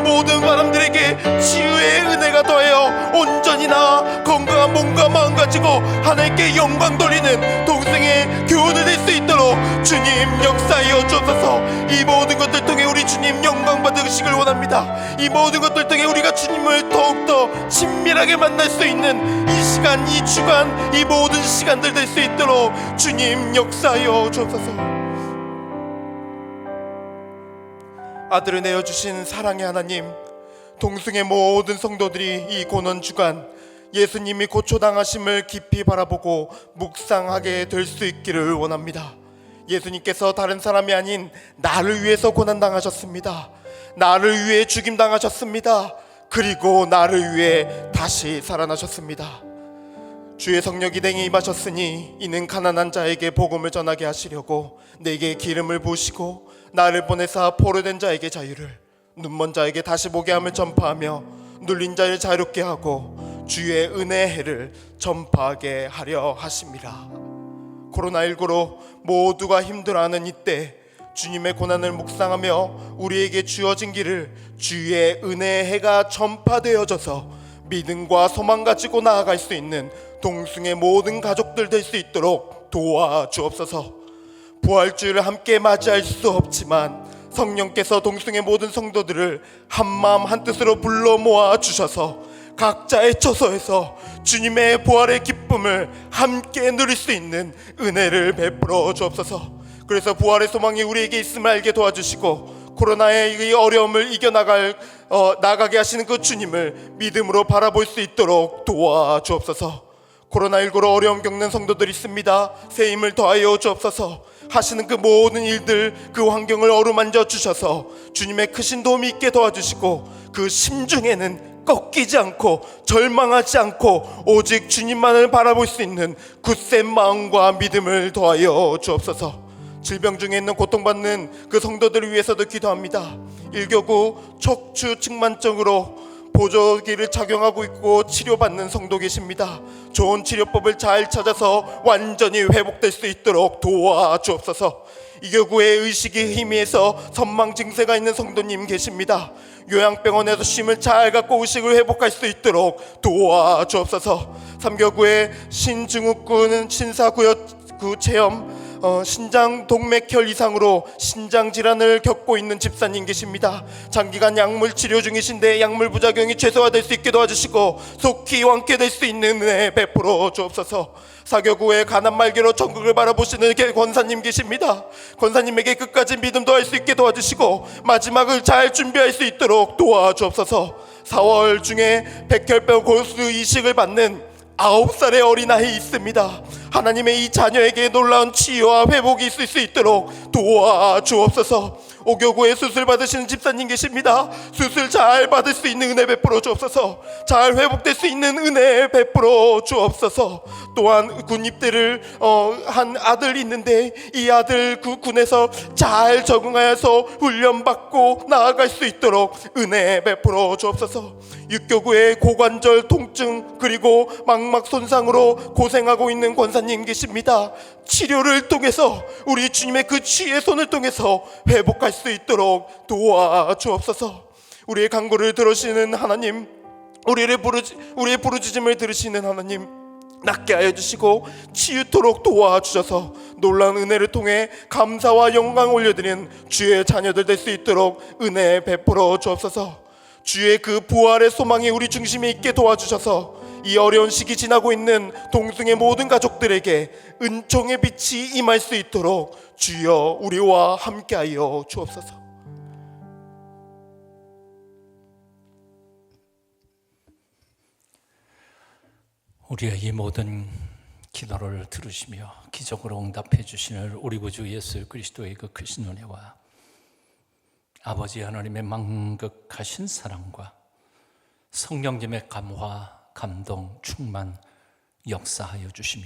모든 사람들에게 치유의 은혜가 더하여 온전히나 건강한 몸과 마음 가지고 하나님께 영광 돌리는 동생의 교우들 될 수 있도록 주님 역사하여 주옵소서. 이 모든 것들 통해 우리 주님 영광 받으시길 원합니다. 이 모든 것들 통해 우리가 주님을 더욱더 친밀하게 만날 수 있는 이 시간, 이 주간, 이 모든 시간들 될 수 있도록 주님 역사하여 주옵소서. 아들을 내어주신 사랑의 하나님, 동승의 모든 성도들이 이 고난주간 예수님이 고초당하심을 깊이 바라보고 묵상하게 될 수 있기를 원합니다. 예수님께서 다른 사람이 아닌 나를 위해서 고난당하셨습니다. 나를 위해 죽임당하셨습니다. 그리고 나를 위해 다시 살아나셨습니다. 주의 성령이 내게 임하셨으니 이는 가난한 자에게 복음을 전하게 하시려고 내게 기름을 부으시고 나를 보내사 포로된 자에게 자유를, 눈먼 자에게 다시 보게 함을 전파하며 눌린 자를 자유롭게 하고 주의 은혜의 해를 전파하게 하려 하심이라. 코로나19로 모두가 힘들어하는 이때 주님의 고난을 묵상하며 우리에게 주어진 길을 주의 은혜의 해가 전파되어져서 믿음과 소망 가지고 나아갈 수 있는 동승의 모든 가족들 될 수 있도록 도와주옵소서. 부활주일을 함께 맞이할 수 없지만 성령께서 동승의 모든 성도들을 한마음 한뜻으로 불러 모아 주셔서 각자의 처소에서 주님의 부활의 기쁨을 함께 누릴 수 있는 은혜를 베풀어 주옵소서. 그래서 부활의 소망이 우리에게 있음을 알게 도와주시고 코로나의 이 어려움을 나가게 하시는 그 주님을 믿음으로 바라볼 수 있도록 도와주옵소서. 코로나19로 어려움 겪는 성도들이 있습니다. 새 힘을 더하여 주옵소서. 하시는 그 모든 일들, 그 환경을 어루만져 주셔서 주님의 크신 도움이 있게 도와주시고 그 심중에는 꺾이지 않고 절망하지 않고 오직 주님만을 바라볼 수 있는 굳센 마음과 믿음을 더하여 주옵소서. 질병 중에 있는 고통받는 그 성도들을 위해서도 기도합니다. 일교구 척추 측만증으로 보조기를 착용하고 있고 치료받는 성도 계십니다. 좋은 치료법을 잘 찾아서 완전히 회복될 수 있도록 도와주옵소서. 이교구의 의식이 희미해서 선망 증세가 있는 성도님 계십니다. 요양병원에서 쉼을 잘 갖고 의식을 회복할 수 있도록 도와주옵소서. 삼교구의 신증후군 신사구역구 체험 신장 동맥혈 이상으로 신장 질환을 겪고 있는 집사님 계십니다. 장기간 약물 치료 중이신데 약물 부작용이 최소화될 수 있게 도와주시고 속히 완쾌될 수 있는 은혜 베풀어 주옵소서. 사교구의 가난 말기로 천국을 바라보시는 권사님 계십니다. 권사님에게 끝까지 믿음 더할 수 있게 도와주시고 마지막을 잘 준비할 수 있도록 도와주옵소서. 4월 중에 백혈병 고수 이식을 받는 9살의 어린아이 있습니다. 하나님의 이 자녀에게 놀라운 치유와 회복이 있을 수 있도록 도와주옵소서. 오교구에 수술 받으시는 집사님 계십니다. 수술 잘 받을 수 있는 은혜 베풀어 주옵소서. 잘 회복될 수 있는 은혜 베풀어 주옵소서. 또한 군 입대를 한 아들이 있는데 이 아들 그 군에서 잘 적응하여서 훈련받고 나아갈 수 있도록 은혜 베풀어 주옵소서. 육교구의 고관절 통증 그리고 망막 손상으로 고생하고 있는 권사님 계십니다. 치료를 통해서 우리 주님의 그 치유의 손을 통해서 회복할 수 있도록 도와주옵소서. 우리의 간구를 들으시는 하나님, 우리의 부르짖음을 들으시는 하나님, 낫게 하여 주시고 치유토록 도와주셔서 놀라운 은혜를 통해 감사와 영광 올려드리는 주의 자녀들 될 수 있도록 은혜 베풀어 주옵소서. 주의 그 부활의 소망이 우리 중심에 있게 도와주셔서 이 어려운 시기 지나고 있는 동승의 모든 가족들에게 은총의 빛이 임할 수 있도록 주여 우리와 함께하여 주옵소서. 우리의 이 모든 기도를 들으시며 기적으로 응답해 주시는 우리 구주 예수 그리스도의 그 크신 은혜와 아버지 하나님의 만극하신 사랑과 성령님의 감화, 감동, 충만 역사하여 주심이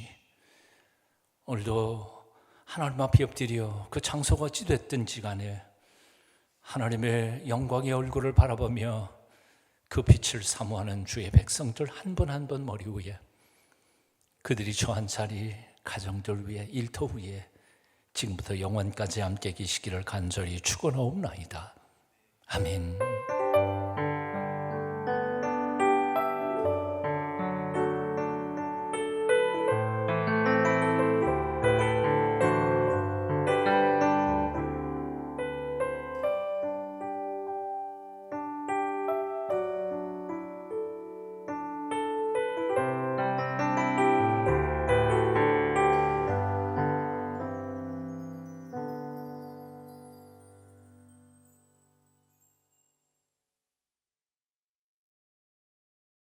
오늘도 하나님 앞에 엎드려 그 장소가 어찌됐든지 간에 하나님의 영광의 얼굴을 바라보며 그 빛을 사모하는 주의 백성들 한 분 한 분 머리 위에 그들이 처한 자리, 가정들 위에, 일터 위에 지금부터 영원까지 함께 계시기를 간절히 축원하옵나이다. 아멘.